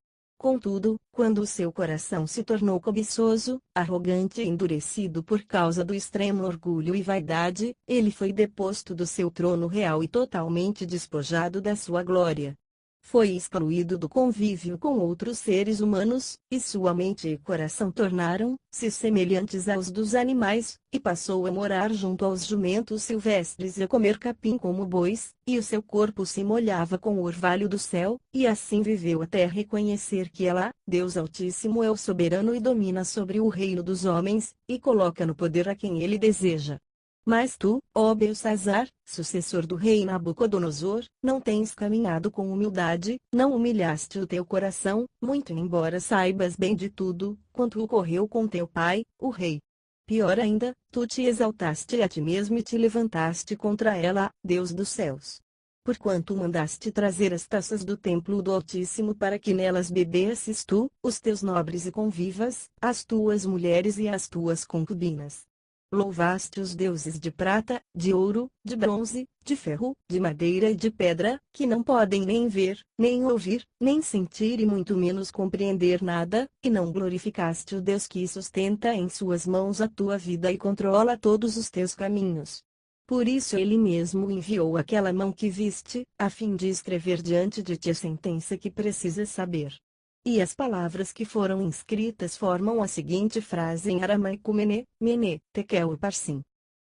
Contudo, quando o seu coração se tornou cobiçoso, arrogante e endurecido por causa do extremo orgulho e vaidade, ele foi deposto do seu trono real e totalmente despojado da sua glória. Foi excluído do convívio com outros seres humanos, e sua mente e coração tornaram-se semelhantes aos dos animais, e passou a morar junto aos jumentos silvestres e a comer capim como bois, e o seu corpo se molhava com o orvalho do céu, e assim viveu até reconhecer que Ela, Deus Altíssimo, é o soberano e domina sobre o reino dos homens, e coloca no poder a quem ele deseja. Mas tu, ó Belsazzar, sucessor do rei Nabucodonosor, não tens caminhado com humildade, não humilhaste o teu coração, muito embora saibas bem de tudo, quanto ocorreu com teu pai, o rei. Pior ainda, tu te exaltaste a ti mesmo e te levantaste contra ela, Deus dos céus. Porquanto mandaste trazer as taças do templo do Altíssimo para que nelas bebesses tu, os teus nobres e convivas, as tuas mulheres e as tuas concubinas. Louvaste os deuses de prata, de ouro, de bronze, de ferro, de madeira e de pedra, que não podem nem ver, nem ouvir, nem sentir e muito menos compreender nada, e não glorificaste o Deus que sustenta em suas mãos a tua vida e controla todos os teus caminhos. Por isso ele mesmo enviou aquela mão que viste, a fim de escrever diante de ti a sentença que precisas saber. E as palavras que foram inscritas formam a seguinte frase em aramaico: Mene, Mene, Tekel Parsim.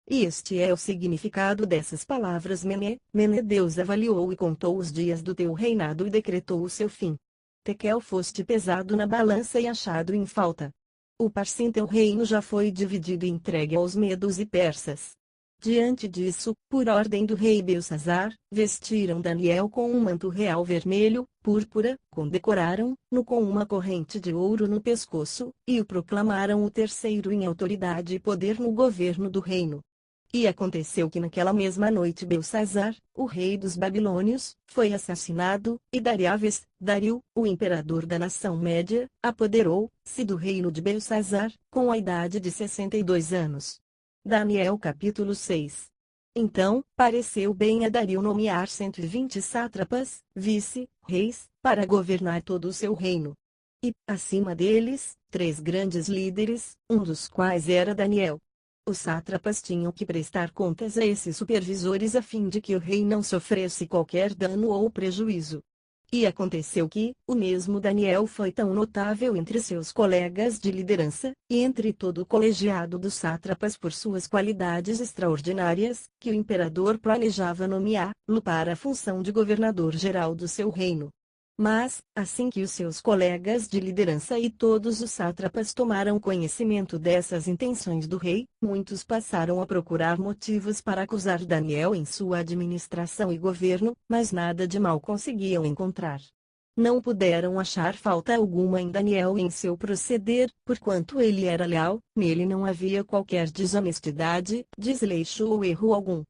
E este é o significado dessas palavras: Mene, Mene. Deus avaliou e contou os dias do teu reinado e decretou o seu fim. Tekel, foste pesado na balança e achado em falta. O Parsim, teu reino já foi dividido e entregue aos medos e persas. Diante disso, por ordem do rei Belsazzar, vestiram Daniel com um manto real vermelho, púrpura, condecoraram-no com uma corrente de ouro no pescoço, e o proclamaram o terceiro em autoridade e poder no governo do reino. E aconteceu que naquela mesma noite Belsazzar, o rei dos babilônios, foi assassinado, e Dario, o imperador da nação média, apoderou-se do reino de Belsazzar, com a idade de 62 anos. Daniel capítulo 6. Então, pareceu bem a Dario nomear 120 sátrapas, vice-reis, para governar todo o seu reino. E, acima deles, 3 grandes líderes, um dos quais era Daniel. Os sátrapas tinham que prestar contas a esses supervisores a fim de que o rei não sofresse qualquer dano ou prejuízo. E aconteceu que, o mesmo Daniel foi tão notável entre seus colegas de liderança, e entre todo o colegiado dos sátrapas por suas qualidades extraordinárias, que o imperador planejava nomeá-lo para a função de governador-geral do seu reino. Mas, assim que os seus colegas de liderança e todos os sátrapas tomaram conhecimento dessas intenções do rei, muitos passaram a procurar motivos para acusar Daniel em sua administração e governo, mas nada de mal conseguiam encontrar. Não puderam achar falta alguma em Daniel e em seu proceder, porquanto ele era leal, nele não havia qualquer desonestidade, desleixo ou erro algum.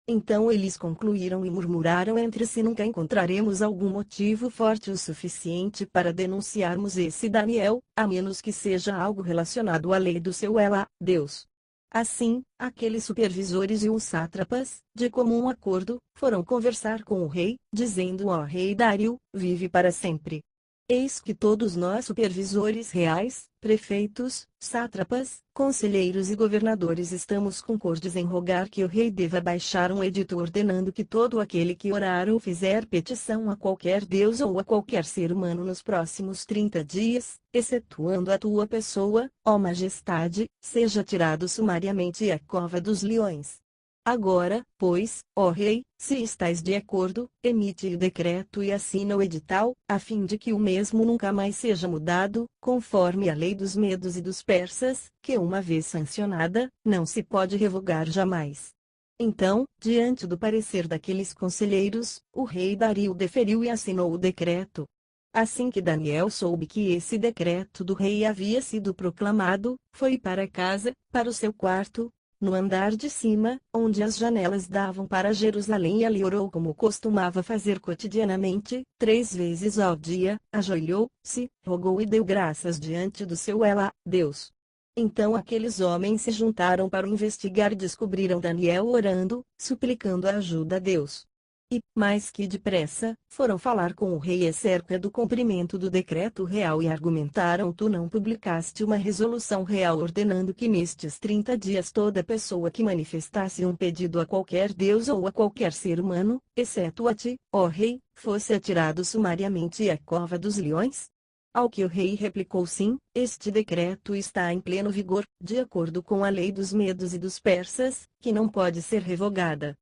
Então eles concluíram e murmuraram entre si: nunca encontraremos algum motivo forte o suficiente para denunciarmos esse Daniel, a menos que seja algo relacionado à lei do seu Ela, Deus. Assim, aqueles supervisores e os sátrapas, de comum acordo, foram conversar com o rei, dizendo: ó rei Dário, vive para sempre. Eis que todos nós supervisores reais, prefeitos, sátrapas, conselheiros e governadores estamos concordes em rogar que o rei deva baixar um edito ordenando que todo aquele que orar ou fizer petição a qualquer deus ou a qualquer ser humano nos próximos 30 dias, excetuando a tua pessoa, ó majestade, seja tirado sumariamente à cova dos leões. Agora, pois, ó rei, se estais de acordo, emite o decreto e assina o edital, a fim de que o mesmo nunca mais seja mudado, conforme a lei dos medos e dos persas, que uma vez sancionada, não se pode revogar jamais. Então, diante do parecer daqueles conselheiros, o rei Dario deferiu e assinou o decreto. Assim que Daniel soube que esse decreto do rei havia sido proclamado, foi para casa, para o seu quarto, no andar de cima, onde as janelas davam para Jerusalém, e ali orou como costumava fazer cotidianamente, 3 vezes ao dia, ajoelhou-se, rogou e deu graças diante do seu Deus. Então aqueles homens se juntaram para o investigar e descobriram Daniel orando, suplicando a ajuda a Deus. E, mais que depressa, foram falar com o rei acerca do cumprimento do decreto real e argumentaram: tu não publicaste uma resolução real ordenando que nestes 30 dias toda pessoa que manifestasse um pedido a qualquer deus ou a qualquer ser humano, exceto a ti, ó rei, fosse atirado sumariamente à cova dos leões? Ao que o rei replicou: sim, este decreto está em pleno vigor, de acordo com a lei dos medos e dos persas, que não pode ser revogada.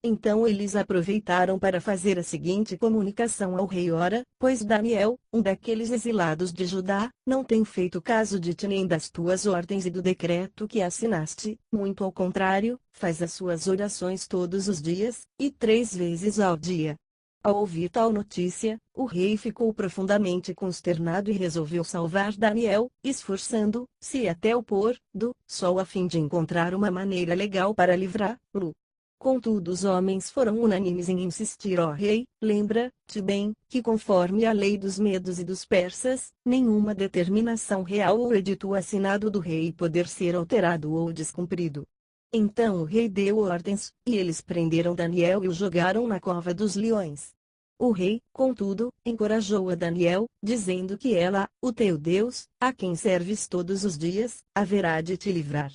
Então eles aproveitaram para fazer a seguinte comunicação ao rei: ora, pois Daniel, um daqueles exilados de Judá, não tem feito caso de ti nem das tuas ordens e do decreto que assinaste, muito ao contrário, faz as suas orações todos os dias, e 3 vezes ao dia. Ao ouvir tal notícia, o rei ficou profundamente consternado e resolveu salvar Daniel, esforçando-se até o pôr do sol a fim de encontrar uma maneira legal para livrá-lo. Contudo, os homens foram unânimes em insistir: ó rei, lembra-te bem, que conforme a lei dos medos e dos persas, nenhuma determinação real ou edito assinado do rei poder ser alterado ou descumprido. Então o rei deu ordens, e eles prenderam Daniel e o jogaram na cova dos leões. O rei, contudo, encorajou a Daniel, dizendo que ela, o teu Deus, a quem serves todos os dias, haverá de te livrar.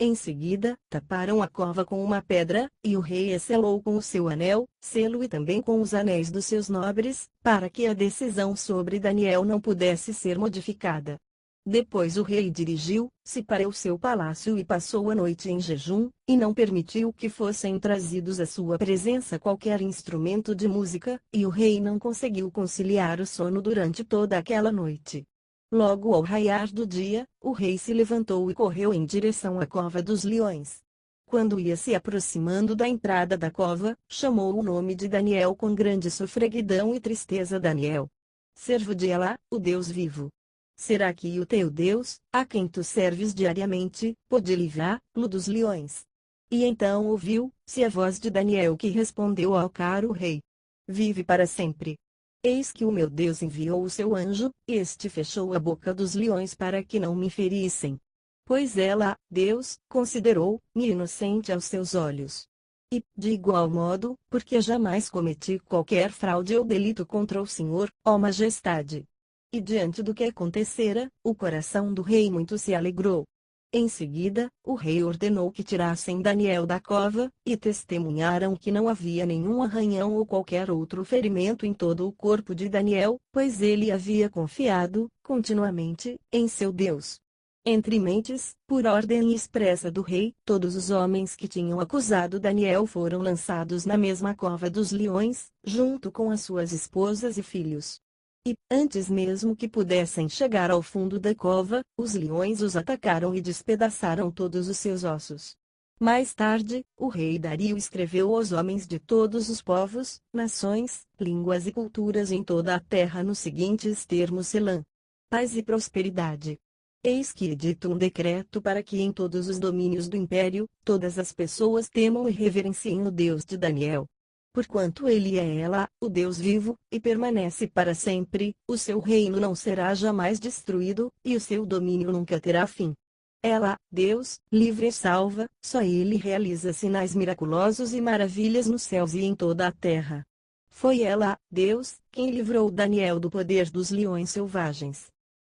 Em seguida, taparam a cova com uma pedra, e o rei a selou com o seu anel, selo e também com os anéis dos seus nobres, para que a decisão sobre Daniel não pudesse ser modificada. Depois o rei dirigiu-se para o seu palácio e passou a noite em jejum, e não permitiu que fossem trazidos à sua presença qualquer instrumento de música, e o rei não conseguiu conciliar o sono durante toda aquela noite. Logo ao raiar do dia, o rei se levantou e correu em direção à cova dos leões. Quando ia se aproximando da entrada da cova, chamou o nome de Daniel com grande sofreguidão e tristeza: Daniel, servo de Alá, o Deus vivo. Será que o teu Deus, a quem tu serves diariamente, pode livrá-lo dos leões? E então ouviu-se a voz de Daniel, que respondeu ao caro rei: vive para sempre. Eis que o meu Deus enviou o seu anjo, e este fechou a boca dos leões para que não me ferissem. Pois ela, Deus, considerou-me inocente aos seus olhos. E, de igual modo, porque jamais cometi qualquer fraude ou delito contra o Senhor, ó majestade. E diante do que acontecera, o coração do rei muito se alegrou. Em seguida, o rei ordenou que tirassem Daniel da cova, e testemunharam que não havia nenhum arranhão ou qualquer outro ferimento em todo o corpo de Daniel, pois ele havia confiado, continuamente, em seu Deus. Entre mentes, por ordem expressa do rei, todos os homens que tinham acusado Daniel foram lançados na mesma cova dos leões, junto com as suas esposas e filhos. E, antes mesmo que pudessem chegar ao fundo da cova, os leões os atacaram e despedaçaram todos os seus ossos. Mais tarde, o rei Dario escreveu aos homens de todos os povos, nações, línguas e culturas em toda a terra nos seguintes termos: Selã. Paz e prosperidade. Eis que edito um decreto para que em todos os domínios do império, todas as pessoas temam e reverenciem o Deus de Daniel. Porquanto ele é ela, o Deus vivo, e permanece para sempre, o seu reino não será jamais destruído, e o seu domínio nunca terá fim. Ela, Deus, livre e salva, só ele realiza sinais miraculosos e maravilhas nos céus e em toda a terra. Foi ela, Deus, quem livrou Daniel do poder dos leões selvagens.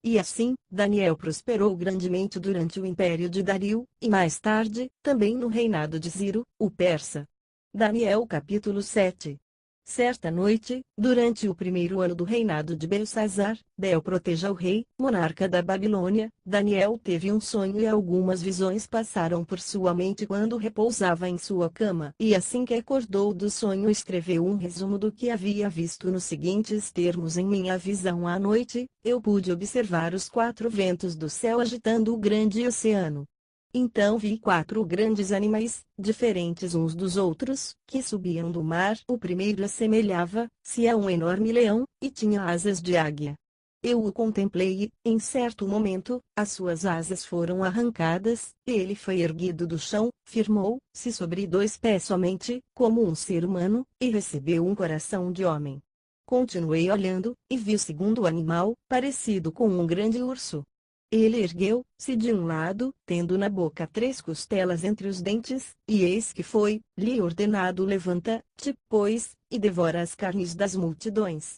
E assim, Daniel prosperou grandemente durante o império de Dario, e mais tarde, também no reinado de Ciro, o persa. Daniel capítulo 7. Certa noite, durante o primeiro ano do reinado de Belsazar, Del proteja o rei, monarca da Babilônia, Daniel teve um sonho e algumas visões passaram por sua mente quando repousava em sua cama. E assim que acordou do sonho escreveu um resumo do que havia visto nos seguintes termos: em minha visão à noite, eu pude observar os 4 ventos do céu agitando o grande oceano. Então vi 4 grandes animais, diferentes uns dos outros, que subiam do mar. O primeiro assemelhava-se a um enorme leão, e tinha asas de águia. Eu o contemplei e, em certo momento, as suas asas foram arrancadas, e ele foi erguido do chão, firmou-se sobre 2 pés somente, como um ser humano, e recebeu um coração de homem. Continuei olhando, e vi o segundo animal, parecido com um grande urso. Ele ergueu-se de um lado, tendo na boca 3 costelas entre os dentes, e eis que foi-lhe ordenado: levanta-te, pois, e devora as carnes das multidões.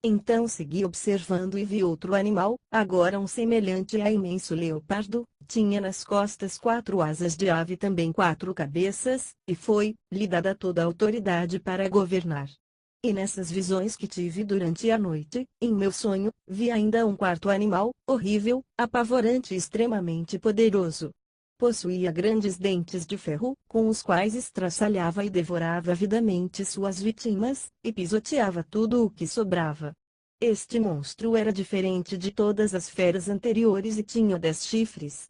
Então segui observando e vi outro animal, agora um semelhante a imenso leopardo, tinha nas costas 4 asas de ave, também 4 cabeças, e foi-lhe dada toda a autoridade para governar. E nessas visões que tive durante a noite, em meu sonho, vi ainda um 4º animal, horrível, apavorante e extremamente poderoso. Possuía grandes dentes de ferro, com os quais estraçalhava e devorava avidamente suas vítimas, e pisoteava tudo o que sobrava. Este monstro era diferente de todas as feras anteriores e tinha 10 chifres.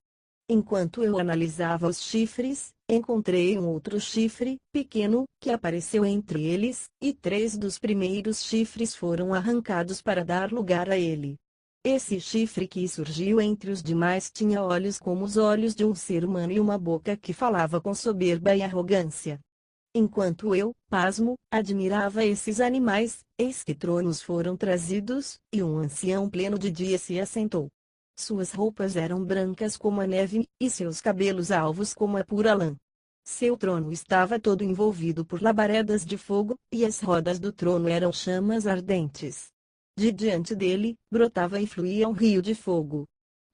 Enquanto eu analisava os chifres, encontrei um outro chifre, pequeno, que apareceu entre eles, e 3 dos primeiros chifres foram arrancados para dar lugar a ele. Esse chifre que surgiu entre os demais tinha olhos como os olhos de um ser humano e uma boca que falava com soberba e arrogância. Enquanto eu, pasmo, admirava esses animais, eis que tronos foram trazidos, e um ancião pleno de dia se assentou. Suas roupas eram brancas como a neve, e seus cabelos alvos como a pura lã. Seu trono estava todo envolvido por labaredas de fogo, e as rodas do trono eram chamas ardentes. De diante dele, brotava e fluía um rio de fogo.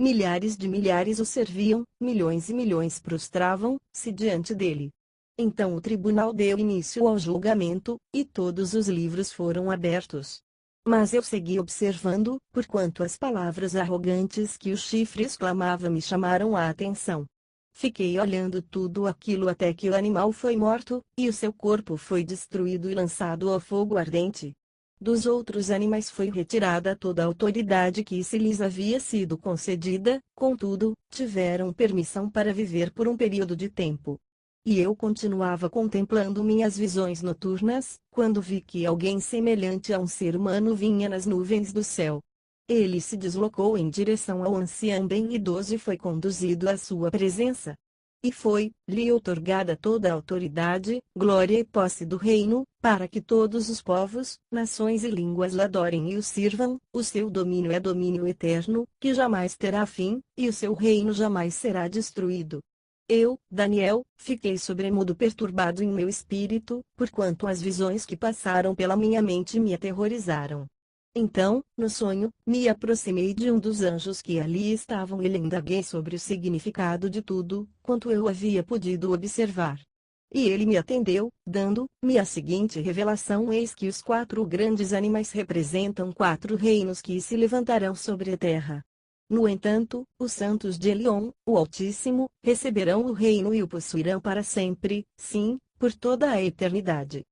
Milhares de milhares o serviam, milhões e milhões prostravam-se diante dele. Então o tribunal deu início ao julgamento, e todos os livros foram abertos. Mas eu segui observando, porquanto as palavras arrogantes que o chifre exclamava me chamaram a atenção. Fiquei olhando tudo aquilo até que o animal foi morto, e o seu corpo foi destruído e lançado ao fogo ardente. Dos outros animais foi retirada toda a autoridade que se lhes havia sido concedida, contudo, tiveram permissão para viver por um período de tempo. E eu continuava contemplando minhas visões noturnas, quando vi que alguém semelhante a um ser humano vinha nas nuvens do céu. Ele se deslocou em direção ao ancião bem idoso e foi conduzido à sua presença. E foi-lhe outorgada toda a autoridade, glória e posse do reino, para que todos os povos, nações e línguas o adorem e o sirvam. O seu domínio é domínio eterno, que jamais terá fim, e o seu reino jamais será destruído. Eu, Daniel, fiquei sobremodo perturbado em meu espírito, porquanto as visões que passaram pela minha mente me aterrorizaram. Então, no sonho, me aproximei de um dos anjos que ali estavam e lhe indaguei sobre o significado de tudo quanto eu havia podido observar. E ele me atendeu, dando-me a seguinte revelação: eis que os 4 grandes animais representam 4 reinos que se levantarão sobre a terra. No entanto, os santos de Elion, o Altíssimo, receberão o reino e o possuirão para sempre, sim, por toda a eternidade.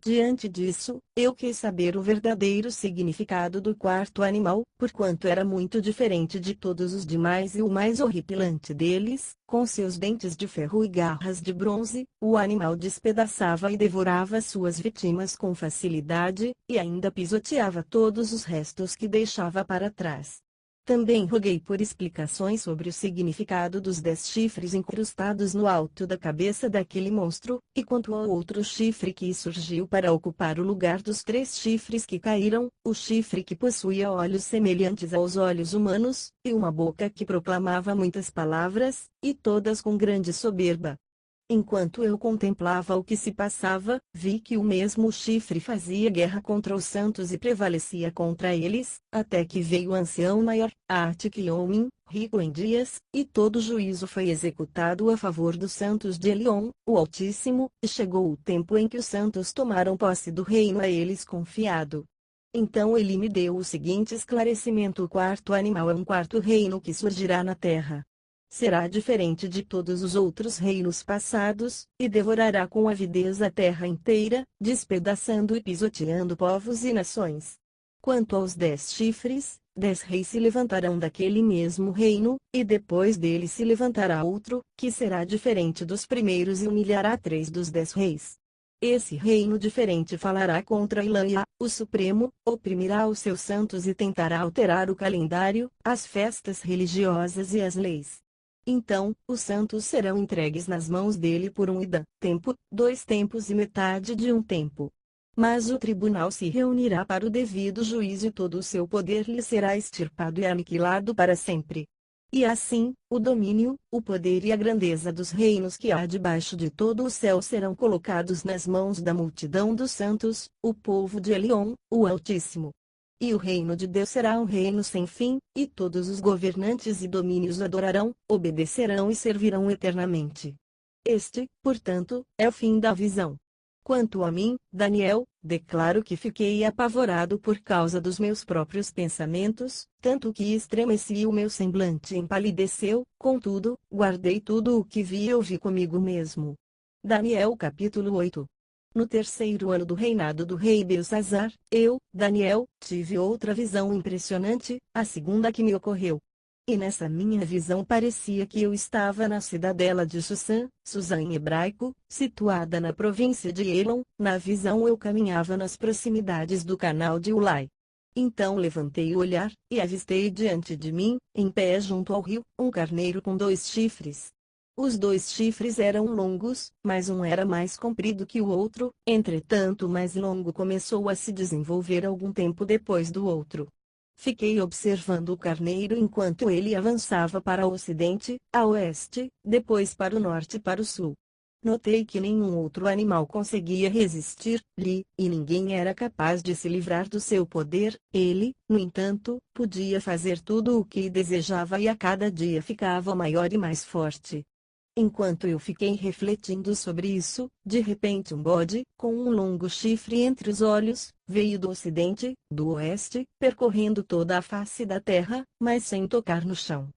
Diante disso, eu quis saber o verdadeiro significado do 4º animal, porquanto era muito diferente de todos os demais e o mais horripilante deles, com seus dentes de ferro e garras de bronze. O animal despedaçava e devorava suas vítimas com facilidade, e ainda pisoteava todos os restos que deixava para trás. Também roguei por explicações sobre o significado dos 10 chifres incrustados no alto da cabeça daquele monstro, e quanto ao outro chifre que surgiu para ocupar o lugar dos 3 chifres que caíram, o chifre que possuía olhos semelhantes aos olhos humanos, e uma boca que proclamava muitas palavras, e todas com grande soberba. Enquanto eu contemplava o que se passava, vi que o mesmo chifre fazia guerra contra os santos e prevalecia contra eles, até que veio o ancião maior, Art-Quiomin, rico em dias, e todo juízo foi executado a favor dos santos de Elion, o Altíssimo, e chegou o tempo em que os santos tomaram posse do reino a eles confiado. Então ele me deu o seguinte esclarecimento: o quarto animal é um quarto reino que surgirá na terra. Será diferente de todos os outros reinos passados, e devorará com avidez a terra inteira, despedaçando e pisoteando povos e nações. Quanto aos 10 chifres, 10 reis se levantarão daquele mesmo reino, e depois dele se levantará outro, que será diferente dos primeiros e humilhará 3 dos 10 reis. Esse reino diferente falará contra Ilã, o Supremo, oprimirá os seus santos e tentará alterar o calendário, as festas religiosas e as leis. Então, os santos serão entregues nas mãos dele por um idã, tempo, 2 tempos e metade de um tempo. Mas o tribunal se reunirá para o devido juízo e todo o seu poder lhe será extirpado e aniquilado para sempre. E assim, o domínio, o poder e a grandeza dos reinos que há debaixo de todo o céu serão colocados nas mãos da multidão dos santos, o povo de Elion, o Altíssimo. E o reino de Deus será um reino sem fim, e todos os governantes e domínios adorarão, obedecerão e servirão eternamente. Este, portanto, é o fim da visão. Quanto a mim, Daniel, declaro que fiquei apavorado por causa dos meus próprios pensamentos, tanto que estremeci e o meu semblante empalideceu, contudo, guardei tudo o que vi e ouvi comigo mesmo. Daniel capítulo 8. No terceiro ano do reinado do rei Belsazzar, eu, Daniel, tive outra visão impressionante, a segunda que me ocorreu. E nessa minha visão parecia que eu estava na cidadela de Susã em hebraico, situada na província de Elon. Na visão eu caminhava nas proximidades do canal de Ulai. Então levantei o olhar, e avistei diante de mim, em pé junto ao rio, um carneiro com 2 chifres. Os 2 chifres eram longos, mas um era mais comprido que o outro, entretanto o mais longo começou a se desenvolver algum tempo depois do outro. Fiquei observando o carneiro enquanto ele avançava para o ocidente, a oeste, depois para o norte e para o sul. Notei que nenhum outro animal conseguia resistir-lhe, e ninguém era capaz de se livrar do seu poder. Ele, no entanto, podia fazer tudo o que desejava e a cada dia ficava maior e mais forte. Enquanto eu fiquei refletindo sobre isso, de repente um bode, com um longo chifre entre os olhos, veio do ocidente, do oeste, percorrendo toda a face da terra, mas sem tocar no chão.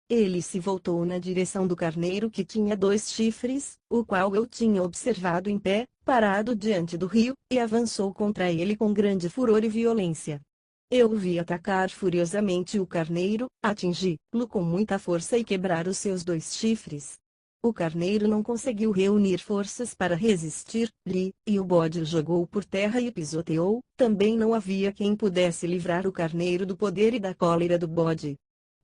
Ele se voltou na direção do carneiro que tinha 2 chifres, o qual eu tinha observado em pé, parado diante do rio, e avançou contra ele com grande furor e violência. Eu o vi atacar furiosamente o carneiro, atingi-lo com muita força e quebrar os seus 2 chifres. O carneiro não conseguiu reunir forças para resistir-lhe, e o bode o jogou por terra e pisoteou. Também não havia quem pudesse livrar o carneiro do poder e da cólera do bode.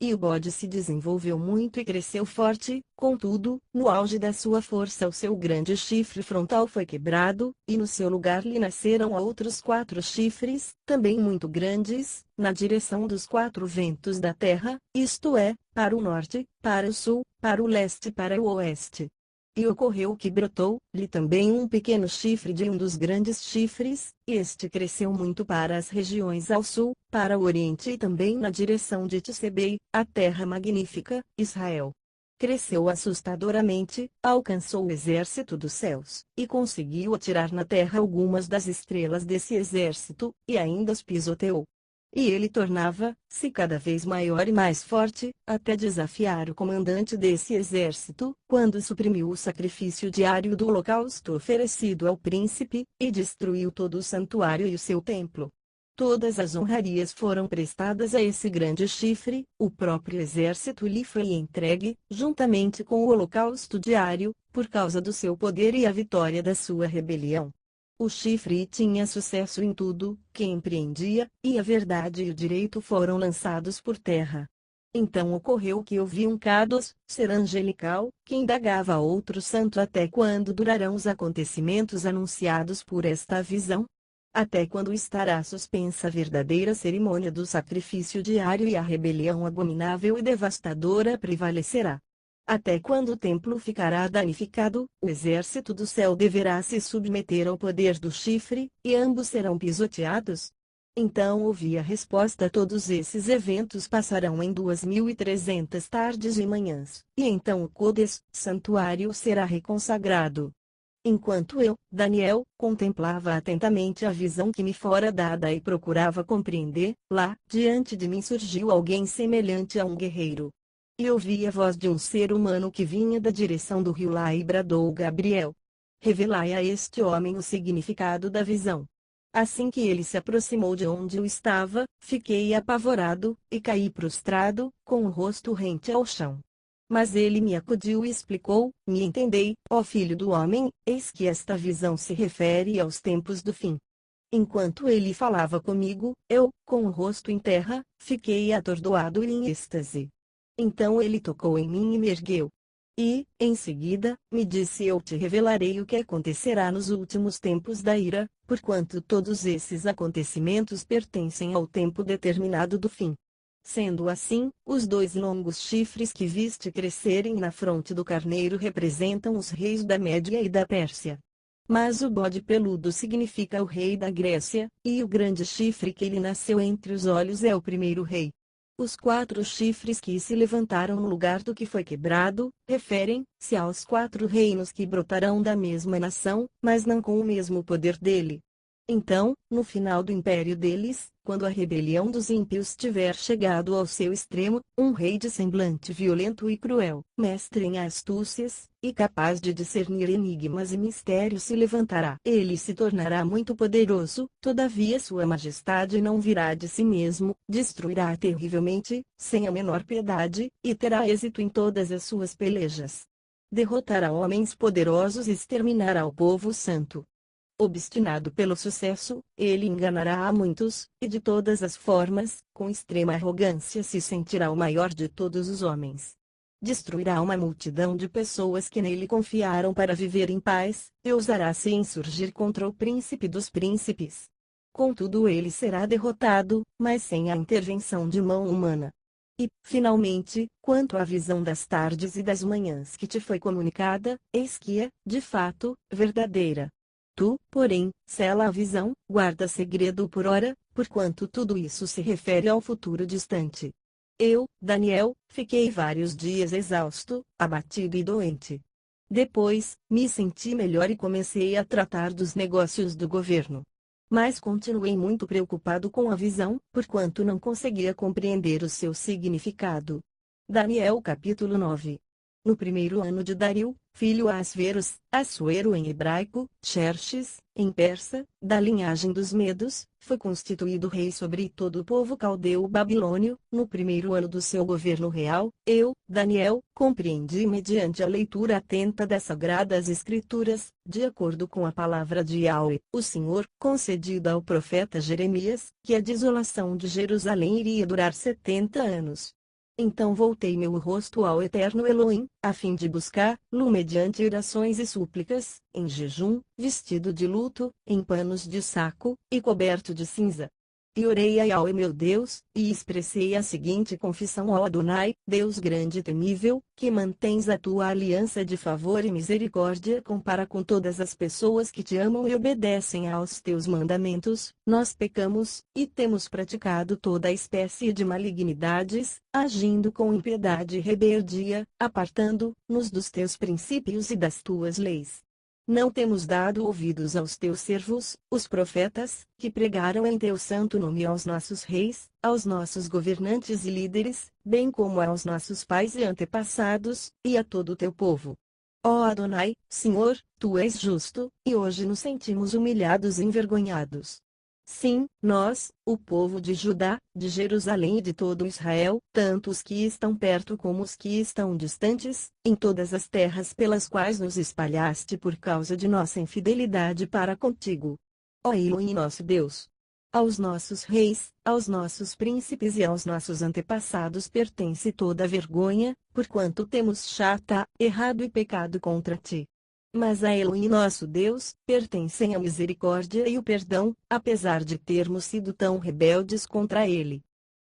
E o bode se desenvolveu muito e cresceu forte, contudo, no auge da sua força o seu grande chifre frontal foi quebrado, e no seu lugar lhe nasceram outros 4 chifres, também muito grandes, na direção dos 4 ventos da terra, isto é, para o norte, para o sul, para o leste e para o oeste. E ocorreu que brotou-lhe também um pequeno chifre de um dos grandes chifres, e este cresceu muito para as regiões ao sul, para o oriente e também na direção de Tsebei, a terra magnífica, Israel. Cresceu assustadoramente, alcançou o exército dos céus, e conseguiu atirar na terra algumas das estrelas desse exército, e ainda os pisoteou. E ele tornava-se cada vez maior e mais forte, até desafiar o comandante desse exército, quando suprimiu o sacrifício diário do holocausto oferecido ao príncipe, e destruiu todo o santuário e o seu templo. Todas as honrarias foram prestadas a esse grande chifre, o próprio exército lhe foi entregue, juntamente com o holocausto diário, por causa do seu poder e a vitória da sua rebelião. O chifre tinha sucesso em tudo que empreendia, e a verdade e o direito foram lançados por terra. Então ocorreu que eu vi um Kados, ser angelical, que indagava a outro santo: até quando durarão os acontecimentos anunciados por esta visão? Até quando estará suspensa a verdadeira cerimônia do sacrifício diário e a rebelião abominável e devastadora prevalecerá? Até quando o templo ficará danificado, o exército do céu deverá se submeter ao poder do chifre, e ambos serão pisoteados? Então ouvi a resposta: todos esses eventos passarão em 2300 tardes e manhãs, e então o Codes, santuário será reconsagrado. Enquanto eu, Daniel, contemplava atentamente a visão que me fora dada e procurava compreender, lá, diante de mim surgiu alguém semelhante a um guerreiro. E ouvi a voz de um ser humano que vinha da direção do rio lá e bradou: Gabriel, revelai a este homem o significado da visão. Assim que ele se aproximou de onde eu estava, fiquei apavorado, e caí prostrado, com o rosto rente ao chão. Mas ele me acudiu e explicou: me entendei, ó filho do homem, eis que esta visão se refere aos tempos do fim. Enquanto ele falava comigo, eu, com o rosto em terra, fiquei atordoado e em êxtase. Então ele tocou em mim e me ergueu. E, em seguida, me disse: eu te revelarei o que acontecerá nos últimos tempos da ira, porquanto todos esses acontecimentos pertencem ao tempo determinado do fim. Sendo assim, os 2 longos chifres que viste crescerem na fronte do carneiro representam os reis da Média e da Pérsia. Mas o bode peludo significa o rei da Grécia, e o grande chifre que lhe nasceu entre os olhos é o primeiro rei. Os 4 chifres que se levantaram no lugar do que foi quebrado, referem-se aos 4 reinos que brotarão da mesma nação, mas não com o mesmo poder dele. Então, no final do império deles, quando a rebelião dos ímpios tiver chegado ao seu extremo, um rei de semblante violento e cruel, mestre em astúcias, e capaz de discernir enigmas e mistérios se levantará. Ele se tornará muito poderoso, todavia sua majestade não virá de si mesmo, destruirá terrivelmente, sem a menor piedade, e terá êxito em todas as suas pelejas. Derrotará homens poderosos e exterminará o povo santo. Obstinado pelo sucesso, ele enganará a muitos, e de todas as formas, com extrema arrogância se sentirá o maior de todos os homens. Destruirá uma multidão de pessoas que nele confiaram para viver em paz, e ousará se insurgir contra o príncipe dos príncipes. Contudo ele será derrotado, mas sem a intervenção de mão humana. E, finalmente, quanto à visão das tardes e das manhãs que te foi comunicada, eis que é, de fato, verdadeira. Tu, porém, sela a visão, guarda segredo por ora, porquanto tudo isso se refere ao futuro distante. Eu, Daniel, fiquei vários dias exausto, abatido e doente. Depois, me senti melhor e comecei a tratar dos negócios do governo. Mas continuei muito preocupado com a visão, porquanto não conseguia compreender o seu significado. Daniel capítulo 9. No primeiro ano de Dario, filho Assuerus, Assuero em hebraico, Xerxes, em persa, da linhagem dos Medos, foi constituído rei sobre todo o povo caldeu babilônio. No primeiro ano do seu governo real, eu, Daniel, compreendi mediante a leitura atenta das sagradas escrituras, de acordo com a palavra de Yahweh, o Senhor, concedida ao profeta Jeremias, que a desolação de Jerusalém iria durar 70 anos. Então voltei meu rosto ao eterno Elohim, a fim de buscar-lo mediante orações e súplicas, em jejum, vestido de luto, em panos de saco, e coberto de cinza. E orei a Yahweh meu Deus, e expressei a seguinte confissão: ó Adonai, Deus grande e temível, que mantens a tua aliança de favor e misericórdia para com todas as pessoas que te amam e obedecem aos teus mandamentos, nós pecamos, e temos praticado toda a espécie de malignidades, agindo com impiedade e rebeldia, apartando-nos dos teus princípios e das tuas leis. Não temos dado ouvidos aos teus servos, os profetas, que pregaram em teu santo nome aos nossos reis, aos nossos governantes e líderes, bem como aos nossos pais e antepassados, e a todo o teu povo. Ó Adonai, Senhor, tu és justo, e hoje nos sentimos humilhados e envergonhados. Sim, nós, o povo de Judá, de Jerusalém e de todo Israel, tanto os que estão perto como os que estão distantes, em todas as terras pelas quais nos espalhaste por causa de nossa infidelidade para contigo. Ó Elohim nosso Deus! Aos nossos reis, aos nossos príncipes e aos nossos antepassados pertence toda a vergonha, porquanto temos errado e pecado contra ti. Mas a Elohim nosso Deus, pertencem a misericórdia e o perdão, apesar de termos sido tão rebeldes contra ele.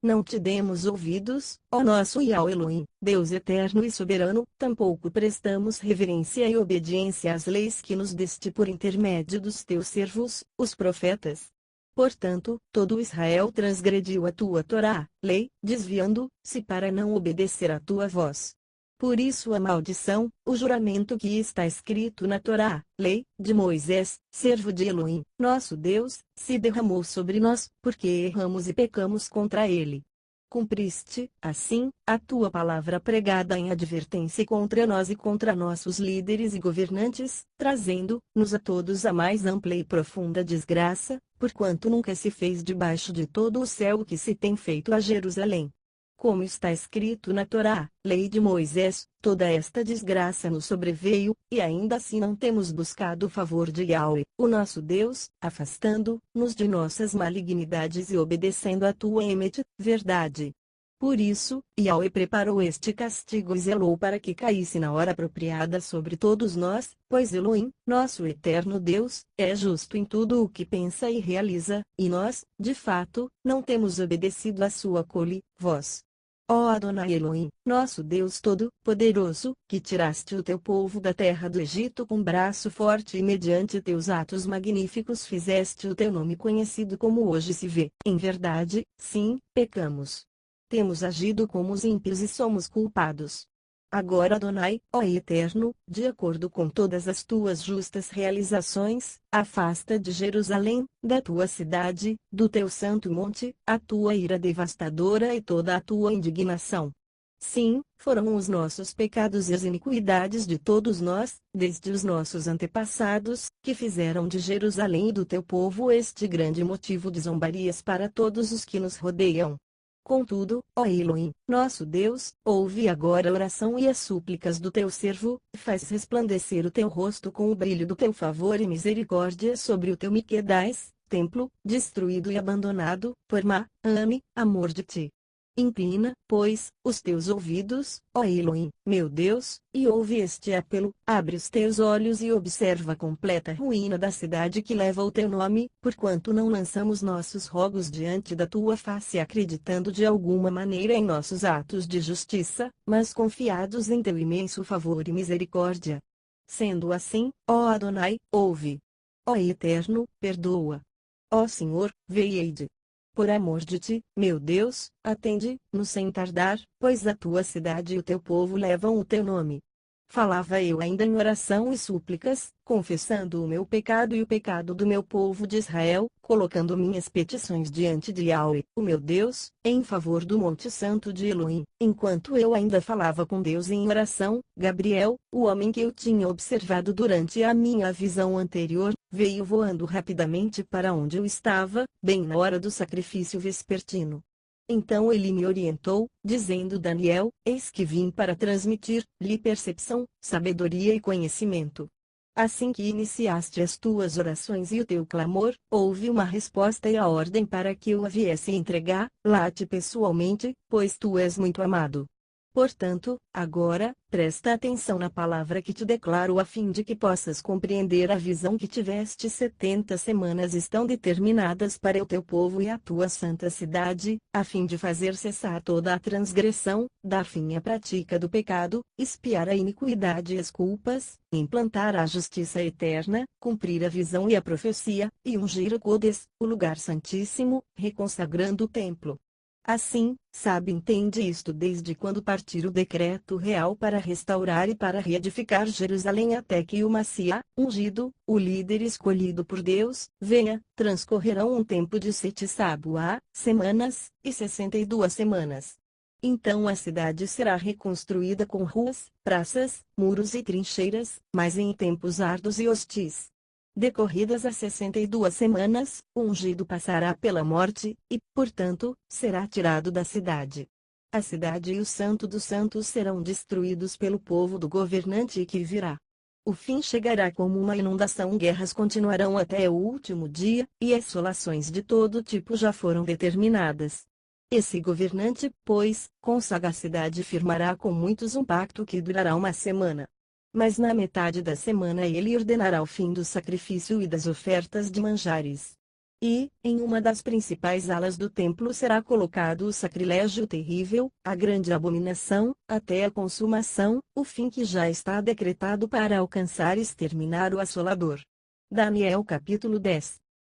não te demos ouvidos, ó nosso Yahweh Elohim, Deus eterno e soberano, tampouco prestamos reverência e obediência às leis que nos deste por intermédio dos teus servos, os profetas. Portanto, todo Israel transgrediu a tua Torá, lei, desviando-se para não obedecer à tua voz. Por isso a maldição, o juramento que está escrito na Torá, lei, de Moisés, servo de Elohim, nosso Deus, se derramou sobre nós, porque erramos e pecamos contra ele. Cumpriste, assim, a tua palavra pregada em advertência contra nós e contra nossos líderes e governantes, trazendo-nos a todos a mais ampla e profunda desgraça, porquanto nunca se fez debaixo de todo o céu o que se tem feito a Jerusalém. Como está escrito na Torá, lei de Moisés, toda esta desgraça nos sobreveio, e ainda assim não temos buscado o favor de Yahweh, o nosso Deus, afastando-nos de nossas malignidades e obedecendo a tua emet, verdade. Por isso, Yahweh preparou este castigo e zelou para que caísse na hora apropriada sobre todos nós, pois Elohim, nosso eterno Deus, é justo em tudo o que pensa e realiza, e nós, de fato, não temos obedecido à sua voz. Ó Adonai Elohim, nosso Deus Todo-Poderoso, que tiraste o teu povo da terra do Egito com braço forte e mediante teus atos magníficos fizeste o teu nome conhecido como hoje se vê, em verdade, sim, pecamos. Temos agido como os ímpios e somos culpados. Agora Adonai, ó Eterno, de acordo com todas as tuas justas realizações, afasta de Jerusalém, da tua cidade, do teu santo monte, a tua ira devastadora e toda a tua indignação. Sim, foram os nossos pecados e as iniquidades de todos nós, desde os nossos antepassados, que fizeram de Jerusalém e do teu povo este grande motivo de zombarias para todos os que nos rodeiam. Contudo, ó Elohim, nosso Deus, ouve agora a oração e as súplicas do teu servo, faz resplandecer o teu rosto com o brilho do teu favor e misericórdia sobre o teu Miquedais, templo, destruído e abandonado, por amor de ti. Inclina, pois, os teus ouvidos, ó Elohim, meu Deus, e ouve este apelo, abre os teus olhos e observa a completa ruína da cidade que leva o teu nome, porquanto não lançamos nossos rogos diante da tua face acreditando de alguma maneira em nossos atos de justiça, mas confiados em teu imenso favor e misericórdia. Sendo assim, ó Adonai, ouve. Ó Eterno, perdoa. Ó Senhor, veieide. Por amor de ti, meu Deus, atende-nos sem tardar, pois a tua cidade e o teu povo levam o teu nome. Falava eu ainda em oração e súplicas, confessando o meu pecado e o pecado do meu povo de Israel, colocando minhas petições diante de Yahweh, o meu Deus, em favor do Monte Santo de Elohim. Enquanto eu ainda falava com Deus em oração, Gabriel, o homem que eu tinha observado durante a minha visão anterior, veio voando rapidamente para onde eu estava, bem na hora do sacrifício vespertino. Então ele me orientou, dizendo: Daniel, eis que vim para transmitir-lhe percepção, sabedoria e conhecimento. Assim que iniciaste as tuas orações e o teu clamor, houve uma resposta e a ordem para que eu a viesse entregar, lá-te pessoalmente, pois tu és muito amado. Portanto, agora, presta atenção na palavra que te declaro a fim de que possas compreender a visão que tiveste. 70 semanas estão determinadas para o teu povo e a tua santa cidade, a fim de fazer cessar toda a transgressão, dar fim à prática do pecado, expiar a iniquidade e as culpas, implantar a justiça eterna, cumprir a visão e a profecia, e ungir o Codes, o lugar santíssimo, reconsagrando o templo. Assim, entende isto desde quando partir o decreto real para restaurar e para reedificar Jerusalém até que o Maciá, ungido, o líder escolhido por Deus, venha, transcorrerão um tempo de 7 semanas, e 62 semanas. Então a cidade será reconstruída com ruas, praças, muros e trincheiras, mas em tempos árduos e hostis. Decorridas as 62 semanas, o ungido passará pela morte, e, portanto, será tirado da cidade. A cidade e o Santo dos Santos serão destruídos pelo povo do governante que virá. O fim chegará como uma inundação. Guerras continuarão até o último dia, e assolações de todo tipo já foram determinadas. Esse governante, pois, com sagacidade firmará com muitos um pacto que durará uma semana. Mas na metade da semana ele ordenará o fim do sacrifício e das ofertas de manjares. E, em uma das principais alas do templo será colocado o sacrilégio terrível, a grande abominação, até a consumação, o fim que já está decretado para alcançar e exterminar o assolador. Daniel capítulo 10.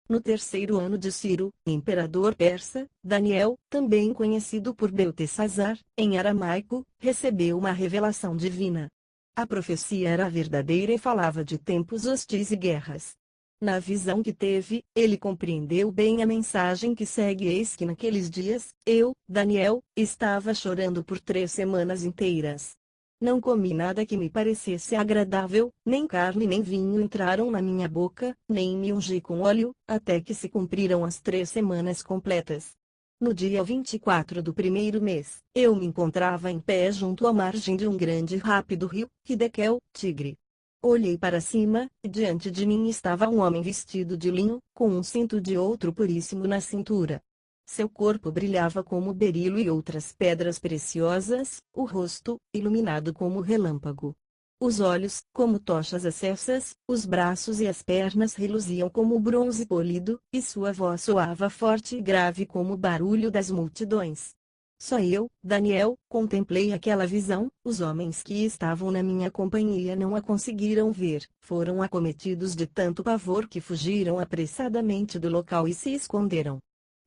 No terceiro ano de Ciro, imperador persa, Daniel, também conhecido por Beltesazar, em aramaico, recebeu uma revelação divina. A profecia era verdadeira e falava de tempos hostis e guerras. Na visão que teve, ele compreendeu bem a mensagem que segue: eis que naqueles dias, eu, Daniel, estava chorando por 3 semanas inteiras. Não comi nada que me parecesse agradável, nem carne nem vinho entraram na minha boca, nem me ungi com óleo, até que se cumpriram as 3 semanas completas. No dia 24 do primeiro mês, eu me encontrava em pé junto à margem de um grande e rápido rio, Hidekel, Tigre. Olhei para cima, e diante de mim estava um homem vestido de linho, com um cinto de outro puríssimo na cintura. Seu corpo brilhava como berilo e outras pedras preciosas, o rosto, iluminado como relâmpago. Os olhos, como tochas acesas, os braços e as pernas reluziam como bronze polido, e sua voz soava forte e grave como o barulho das multidões. Só eu, Daniel, contemplei aquela visão. Os homens que estavam na minha companhia não a conseguiram ver, foram acometidos de tanto pavor que fugiram apressadamente do local e se esconderam.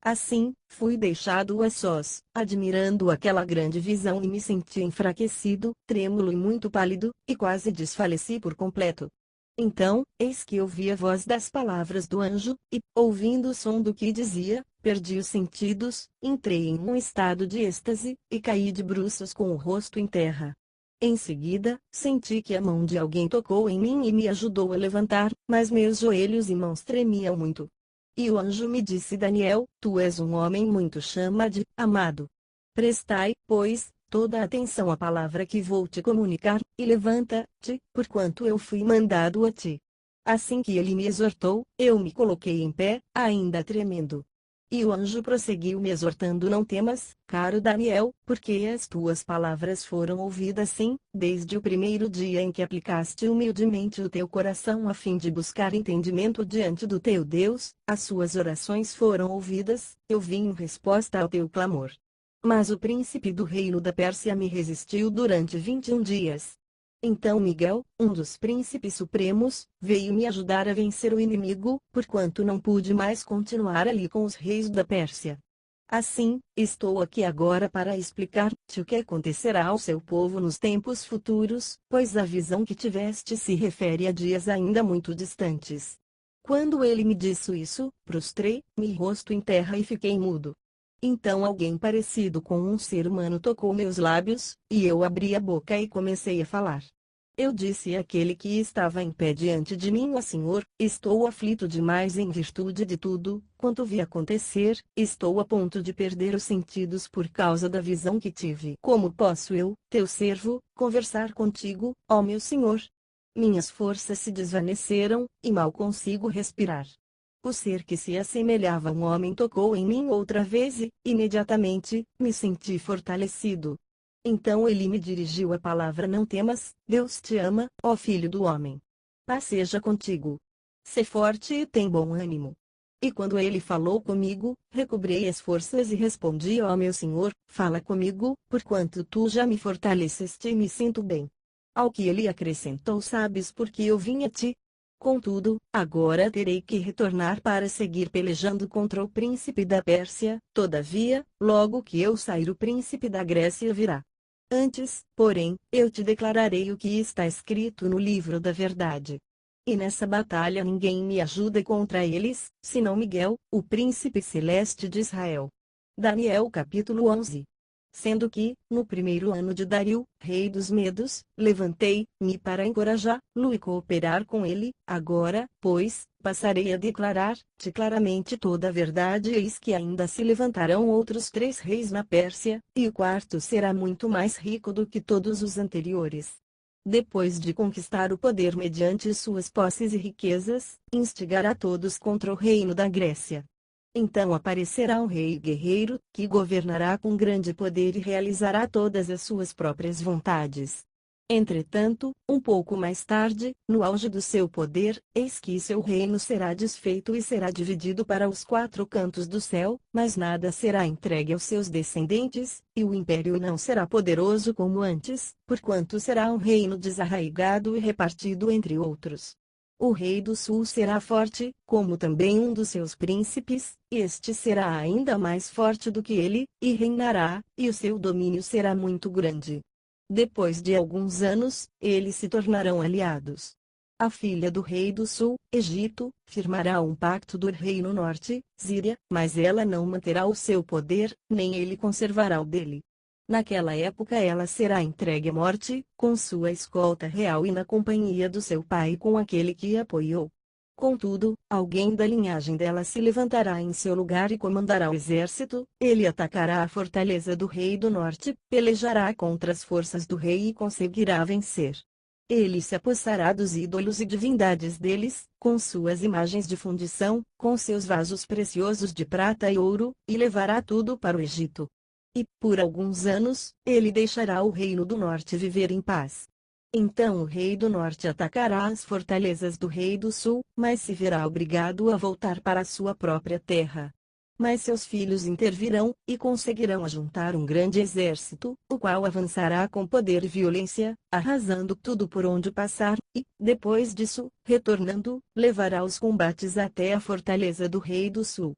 Assim, fui deixado a sós, admirando aquela grande visão, e me senti enfraquecido, trêmulo e muito pálido, e quase desfaleci por completo. Então, eis que ouvi a voz das palavras do anjo, e, ouvindo o som do que dizia, perdi os sentidos, entrei em um estado de êxtase, e caí de bruços com o rosto em terra. Em seguida, senti que a mão de alguém tocou em mim e me ajudou a levantar, mas meus joelhos e mãos tremiam muito. E o anjo me disse: Daniel, tu és um homem muito amado. Prestai, pois, toda a atenção à palavra que vou te comunicar, e levanta-te, porquanto eu fui mandado a ti. Assim que ele me exortou, eu me coloquei em pé, ainda tremendo. E o anjo prosseguiu me exortando: não temas, caro Daniel, porque as tuas palavras foram ouvidas sim, desde o primeiro dia em que aplicaste humildemente o teu coração a fim de buscar entendimento diante do teu Deus, as suas orações foram ouvidas, eu vim em resposta ao teu clamor. Mas o príncipe do reino da Pérsia me resistiu durante 21 dias. Então Miguel, um dos príncipes supremos, veio me ajudar a vencer o inimigo, porquanto não pude mais continuar ali com os reis da Pérsia. Assim, estou aqui agora para explicar-te o que acontecerá ao seu povo nos tempos futuros, pois a visão que tiveste se refere a dias ainda muito distantes. Quando ele me disse isso, prostrei-me rosto em terra e fiquei mudo. Então alguém parecido com um ser humano tocou meus lábios, e eu abri a boca e comecei a falar. Eu disse àquele que estava em pé diante de mim: ó Senhor, estou aflito demais em virtude de tudo quanto vi acontecer, estou a ponto de perder os sentidos por causa da visão que tive. Como posso eu, teu servo, conversar contigo, ó meu Senhor? Minhas forças se desvaneceram, e mal consigo respirar. O ser que se assemelhava a um homem tocou em mim outra vez e, imediatamente, me senti fortalecido. Então ele me dirigiu a palavra: não temas, Deus te ama, ó filho do homem. Paz seja contigo. Sê forte e tem bom ânimo. E quando ele falou comigo, recobrei as forças e respondi: ó meu Senhor, fala comigo, porquanto tu já me fortaleceste e me sinto bem. Ao que ele acrescentou: sabes por que eu vim a ti? Contudo, agora terei que retornar para seguir pelejando contra o príncipe da Pérsia. Todavia, logo que eu sair, o príncipe da Grécia virá. Antes, porém, eu te declararei o que está escrito no livro da verdade. E nessa batalha ninguém me ajuda contra eles, senão Miguel, o príncipe celeste de Israel. Daniel capítulo 11. Sendo que, no primeiro ano de Dario, rei dos Medos, levantei-me para encorajá-lo e cooperar com ele. Agora, pois, passarei a declarar-te claramente toda a verdade. Eis que ainda se levantarão outros 3 reis na Pérsia, e o quarto será muito mais rico do que todos os anteriores. Depois de conquistar o poder mediante suas posses e riquezas, instigará todos contra o reino da Grécia. Então aparecerá um rei guerreiro, que governará com grande poder e realizará todas as suas próprias vontades. Entretanto, um pouco mais tarde, no auge do seu poder, eis que seu reino será desfeito e será dividido para os 4 cantos do céu, mas nada será entregue aos seus descendentes, e o império não será poderoso como antes, porquanto será um reino desarraigado e repartido entre outros. O rei do sul será forte, como também um dos seus príncipes, este será ainda mais forte do que ele, e reinará, e o seu domínio será muito grande. Depois de alguns anos, eles se tornarão aliados. A filha do rei do sul, Egito, firmará um pacto do reino norte, Síria, mas ela não manterá o seu poder, nem ele conservará o dele. Naquela época ela será entregue à morte, com sua escolta real e na companhia do seu pai com aquele que a apoiou. Contudo, alguém da linhagem dela se levantará em seu lugar e comandará o exército, ele atacará a fortaleza do rei do norte, pelejará contra as forças do rei e conseguirá vencer. Ele se apossará dos ídolos e divindades deles, com suas imagens de fundição, com seus vasos preciosos de prata e ouro, e levará tudo para o Egito. E, por alguns anos, ele deixará o reino do norte viver em paz. Então o rei do norte atacará as fortalezas do rei do sul, mas se verá obrigado a voltar para sua própria terra. Mas seus filhos intervirão, e conseguirão ajuntar um grande exército, o qual avançará com poder e violência, arrasando tudo por onde passar, e, depois disso, retornando, levará os combates até a fortaleza do rei do sul.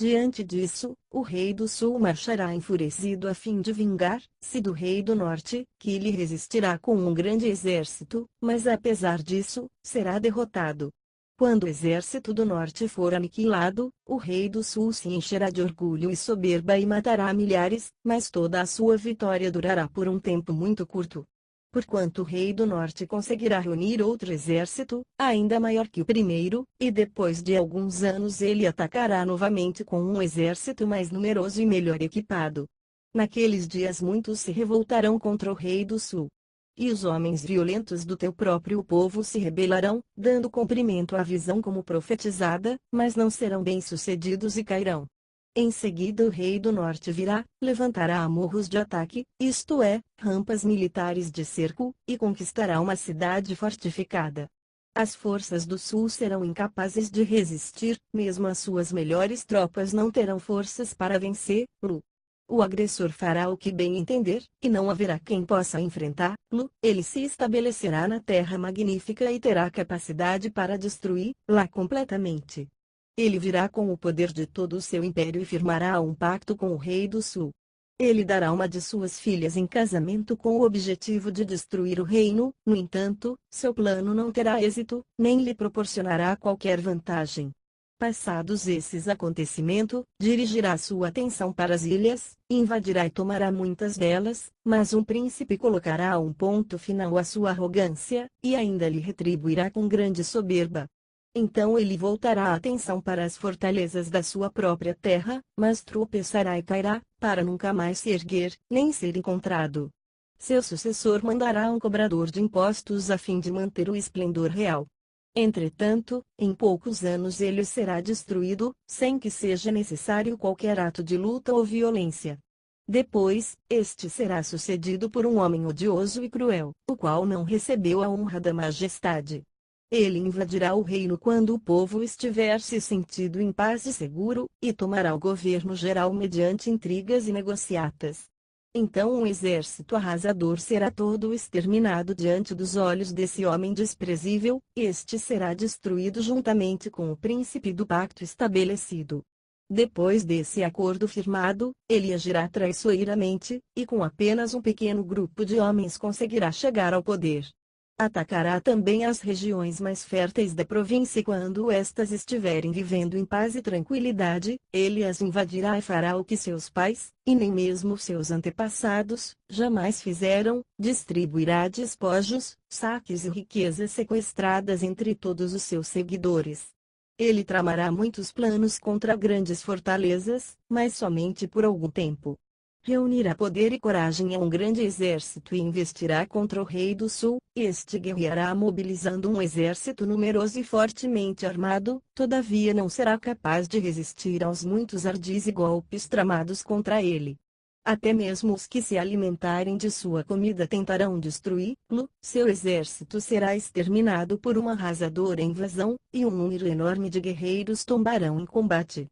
Diante disso, o rei do sul marchará enfurecido a fim de vingar-se do rei do norte, que lhe resistirá com um grande exército, mas apesar disso, será derrotado. Quando o exército do norte for aniquilado, o rei do sul se encherá de orgulho e soberba e matará milhares, mas toda a sua vitória durará por um tempo muito curto. Porquanto o rei do norte conseguirá reunir outro exército, ainda maior que o primeiro, e depois de alguns anos ele atacará novamente com um exército mais numeroso e melhor equipado. Naqueles dias muitos se revoltarão contra o rei do sul. E os homens violentos do teu próprio povo se rebelarão, dando cumprimento à visão como profetizada, mas não serão bem-sucedidos e cairão. Em seguida o rei do norte virá, levantará morros de ataque, isto é, rampas militares de cerco, e conquistará uma cidade fortificada. As forças do sul serão incapazes de resistir, mesmo as suas melhores tropas não terão forças para vencê-lo. O agressor fará o que bem entender, e não haverá quem possa enfrentá-lo, ele se estabelecerá na terra magnífica e terá capacidade para destruí-la completamente. Ele virá com o poder de todo o seu império e firmará um pacto com o rei do sul. Ele dará uma de suas filhas em casamento com o objetivo de destruir o reino, no entanto, seu plano não terá êxito, nem lhe proporcionará qualquer vantagem. Passados esses acontecimentos, dirigirá sua atenção para as ilhas, invadirá e tomará muitas delas, mas um príncipe colocará um ponto final à sua arrogância, e ainda lhe retribuirá com grande soberba. Então ele voltará a atenção para as fortalezas da sua própria terra, mas tropeçará e cairá, para nunca mais se erguer, nem ser encontrado. Seu sucessor mandará um cobrador de impostos a fim de manter o esplendor real. Entretanto, em poucos anos ele será destruído, sem que seja necessário qualquer ato de luta ou violência. Depois, este será sucedido por um homem odioso e cruel, o qual não recebeu a honra da majestade. Ele invadirá o reino quando o povo estiver se sentindo em paz e seguro, e tomará o governo geral mediante intrigas e negociatas. Então um exército arrasador será todo exterminado diante dos olhos desse homem desprezível, este será destruído juntamente com o príncipe do pacto estabelecido. Depois desse acordo firmado, ele agirá traiçoeiramente, e com apenas um pequeno grupo de homens conseguirá chegar ao poder. Atacará também as regiões mais férteis da província e quando estas estiverem vivendo em paz e tranquilidade, ele as invadirá e fará o que seus pais, e nem mesmo seus antepassados, jamais fizeram, distribuirá despojos, saques e riquezas sequestradas entre todos os seus seguidores. Ele tramará muitos planos contra grandes fortalezas, mas somente por algum tempo. Reunirá poder e coragem a um grande exército e investirá contra o rei do sul, este guerreará mobilizando um exército numeroso e fortemente armado, todavia não será capaz de resistir aos muitos ardis e golpes tramados contra ele. Até mesmo os que se alimentarem de sua comida tentarão destruí-lo, seu exército será exterminado por uma arrasadora invasão, e um número enorme de guerreiros tombarão em combate.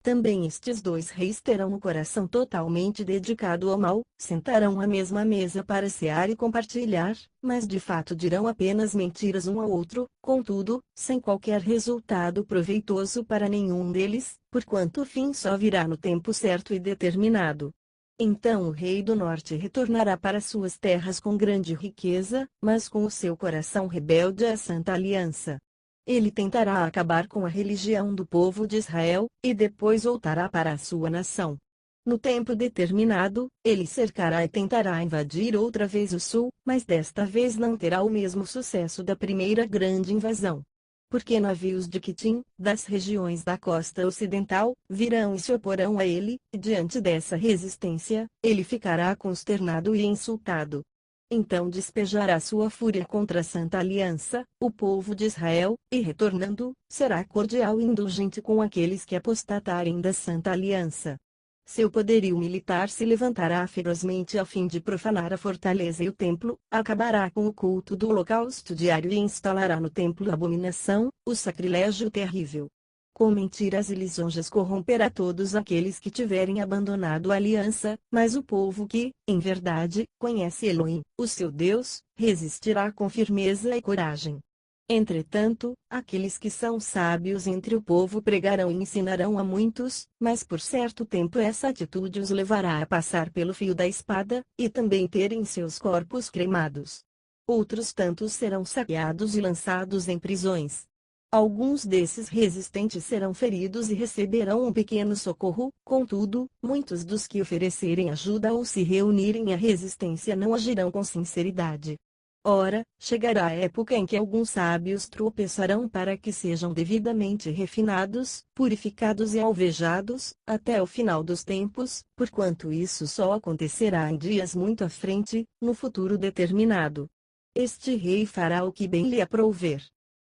Também estes dois reis terão o coração totalmente dedicado ao mal, sentarão à mesma mesa para cear e compartilhar, mas de fato dirão apenas mentiras um ao outro, contudo, sem qualquer resultado proveitoso para nenhum deles, porquanto o fim só virá no tempo certo e determinado. Então o rei do norte retornará para suas terras com grande riqueza, mas com o seu coração rebelde à Santa Aliança. Ele tentará acabar com a religião do povo de Israel, e depois voltará para a sua nação. No tempo determinado, ele cercará e tentará invadir outra vez o sul, mas desta vez não terá o mesmo sucesso da primeira grande invasão. Porque navios de Quitim, das regiões da costa ocidental, virão e se oporão a ele, e diante dessa resistência, ele ficará consternado e insultado. Então despejará sua fúria contra a Santa Aliança, o povo de Israel, e retornando, será cordial e indulgente com aqueles que apostatarem da Santa Aliança. Seu poderio militar se levantará ferozmente a fim de profanar a fortaleza e o templo, acabará com o culto do holocausto diário e instalará no templo a abominação, o sacrilégio terrível. Com mentiras e lisonjas corromperá todos aqueles que tiverem abandonado a aliança, mas o povo que, em verdade, conhece Elohim, o seu Deus, resistirá com firmeza e coragem. Entretanto, aqueles que são sábios entre o povo pregarão e ensinarão a muitos, mas por certo tempo essa atitude os levará a passar pelo fio da espada, e também terem seus corpos cremados. Outros tantos serão saqueados e lançados em prisões. Alguns desses resistentes serão feridos e receberão um pequeno socorro, contudo, muitos dos que oferecerem ajuda ou se reunirem à resistência não agirão com sinceridade. Ora, chegará a época em que alguns sábios tropeçarão para que sejam devidamente refinados, purificados e alvejados, até o final dos tempos, porquanto isso só acontecerá em dias muito à frente, no futuro determinado. Este rei fará o que bem lhe aprouver.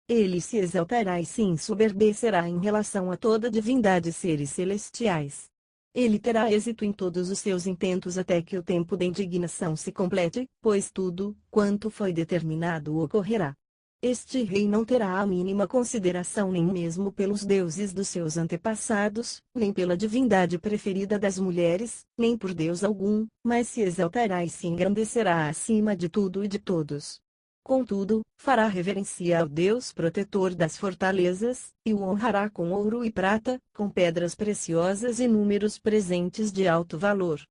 Ele se exaltará e se ensoberbecerá em relação a toda divindade e seres celestiais. Ele terá êxito em todos os seus intentos até que o tempo da indignação se complete, pois tudo, quanto foi determinado ocorrerá. Este rei não terá a mínima consideração nem mesmo pelos deuses dos seus antepassados, nem pela divindade preferida das mulheres, nem por Deus algum, mas se exaltará e se engrandecerá acima de tudo e de todos. Contudo, fará reverência ao Deus protetor das fortalezas, e o honrará com ouro e prata, com pedras preciosas e inúmeros presentes de alto valor.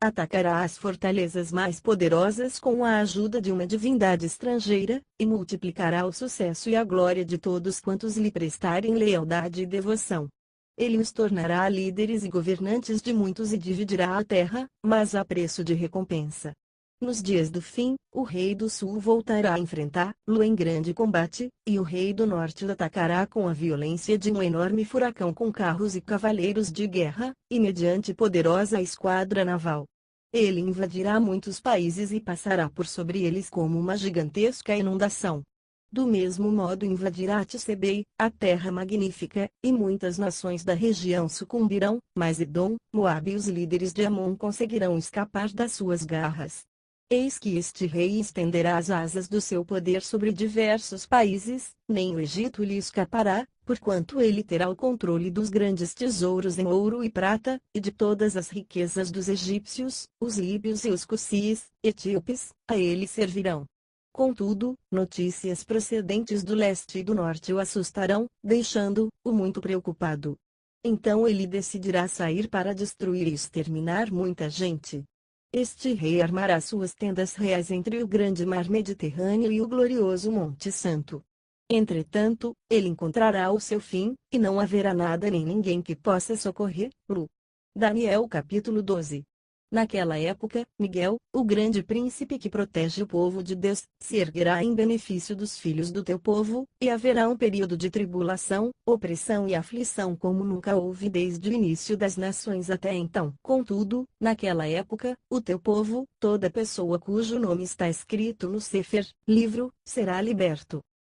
Atacará as fortalezas mais poderosas com a ajuda de uma divindade estrangeira, e multiplicará o sucesso e a glória de todos quantos lhe prestarem lealdade e devoção. Ele os tornará líderes e governantes de muitos e dividirá a terra, mas a preço de recompensa. Nos dias do fim, o rei do sul voltará a enfrentá-lo em grande combate, e o rei do norte o atacará com a violência de um enorme furacão com carros e cavaleiros de guerra, e mediante poderosa esquadra naval. Ele invadirá muitos países e passará por sobre eles como uma gigantesca inundação. Do mesmo modo invadirá Tisebei, a terra magnífica, e muitas nações da região sucumbirão, mas Edom, Moabe e os líderes de Amon conseguirão escapar das suas garras. Eis que este rei estenderá as asas do seu poder sobre diversos países, nem o Egito lhe escapará, porquanto ele terá o controle dos grandes tesouros em ouro e prata, e de todas as riquezas dos egípcios, os líbios e os cuxis, etíopes, a ele servirão. Contudo, notícias procedentes do leste e do norte o assustarão, deixando-o muito preocupado. Então ele decidirá sair para destruir e exterminar muita gente. Este rei armará suas tendas reais entre o grande mar Mediterrâneo e o glorioso Monte Santo. Entretanto, ele encontrará o seu fim, e não haverá nada nem ninguém que possa socorrer-lo. Daniel capítulo 12. Naquela época, Miguel, o grande príncipe que protege o povo de Deus, se erguerá em benefício dos filhos do teu povo, e haverá um período de tribulação, opressão e aflição como nunca houve desde o início das nações até então. Contudo, naquela época, o teu povo, toda pessoa cujo nome está escrito no Sefer, livro, será liberto.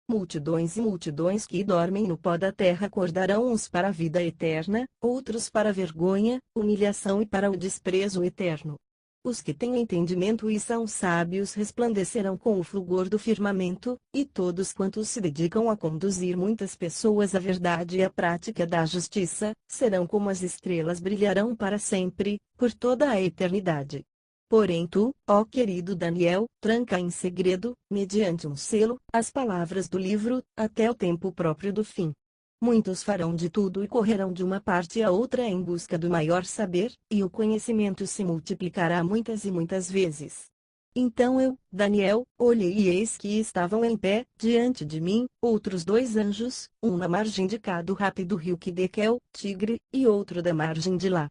Multidões e multidões que dormem no pó da terra acordarão, uns para a vida eterna, outros para a vergonha, humilhação e para o desprezo eterno. Os que têm entendimento e são sábios resplandecerão com o fulgor do firmamento, e todos quantos se dedicam a conduzir muitas pessoas à verdade e à prática da justiça, serão como as estrelas, brilharão para sempre, por toda a eternidade. Porém tu, ó querido Daniel, tranca em segredo, mediante um selo, as palavras do livro, até o tempo próprio do fim. Muitos farão de tudo e correrão de uma parte a outra em busca do maior saber, e o conhecimento se multiplicará muitas e muitas vezes. Então eu, Daniel, olhei e eis que estavam em pé, diante de mim, outros 2 anjos, um na margem de cá do rápido rio Quidekel, Tigre, e outro da margem de lá.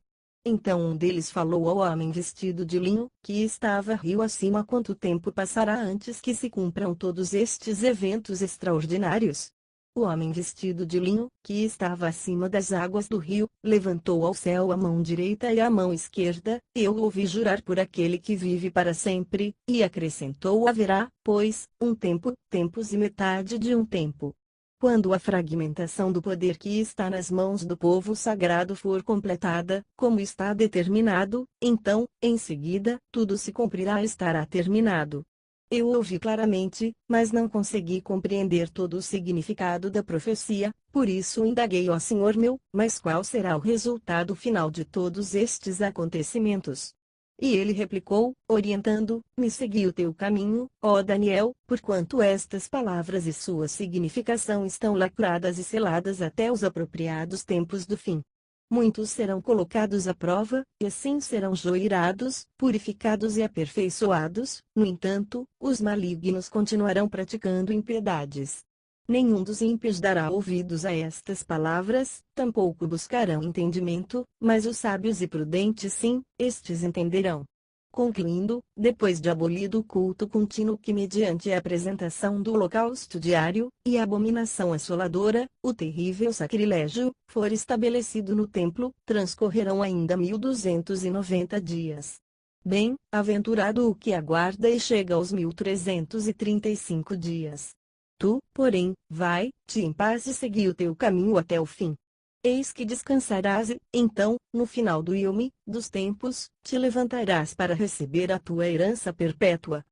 Então um deles falou ao homem vestido de linho, que estava rio acima: quanto tempo passará antes que se cumpram todos estes eventos extraordinários? O homem vestido de linho, que estava acima das águas do rio, levantou ao céu a mão direita e a mão esquerda, eu o ouvi jurar por aquele que vive para sempre, e acrescentou: haverá, pois, um tempo, tempos e metade de um tempo. Quando a fragmentação do poder que está nas mãos do povo sagrado for completada, como está determinado, então, em seguida, tudo se cumprirá e estará terminado. Eu ouvi claramente, mas não consegui compreender todo o significado da profecia, por isso indaguei: ó Senhor meu, mas qual será o resultado final de todos estes acontecimentos? E ele replicou, orientando-me: segui o teu caminho, ó Daniel, porquanto estas palavras e sua significação estão lacradas e seladas até os apropriados tempos do fim. Muitos serão colocados à prova, e assim serão joirados, purificados e aperfeiçoados. No entanto, os malignos continuarão praticando impiedades. Nenhum dos ímpios dará ouvidos a estas palavras, tampouco buscarão entendimento, mas os sábios e prudentes sim, estes entenderão. Concluindo, depois de abolido o culto contínuo que mediante a apresentação do holocausto diário, e a abominação assoladora, o terrível sacrilégio, for estabelecido no templo, transcorrerão ainda 1290 dias. Bem-aventurado o que aguarda e chega aos 1335 dias. Tu, porém, vai-te em paz e segui o teu caminho até o fim. Eis que descansarás e, então, no final do Yom dos tempos, te levantarás para receber a tua herança perpétua.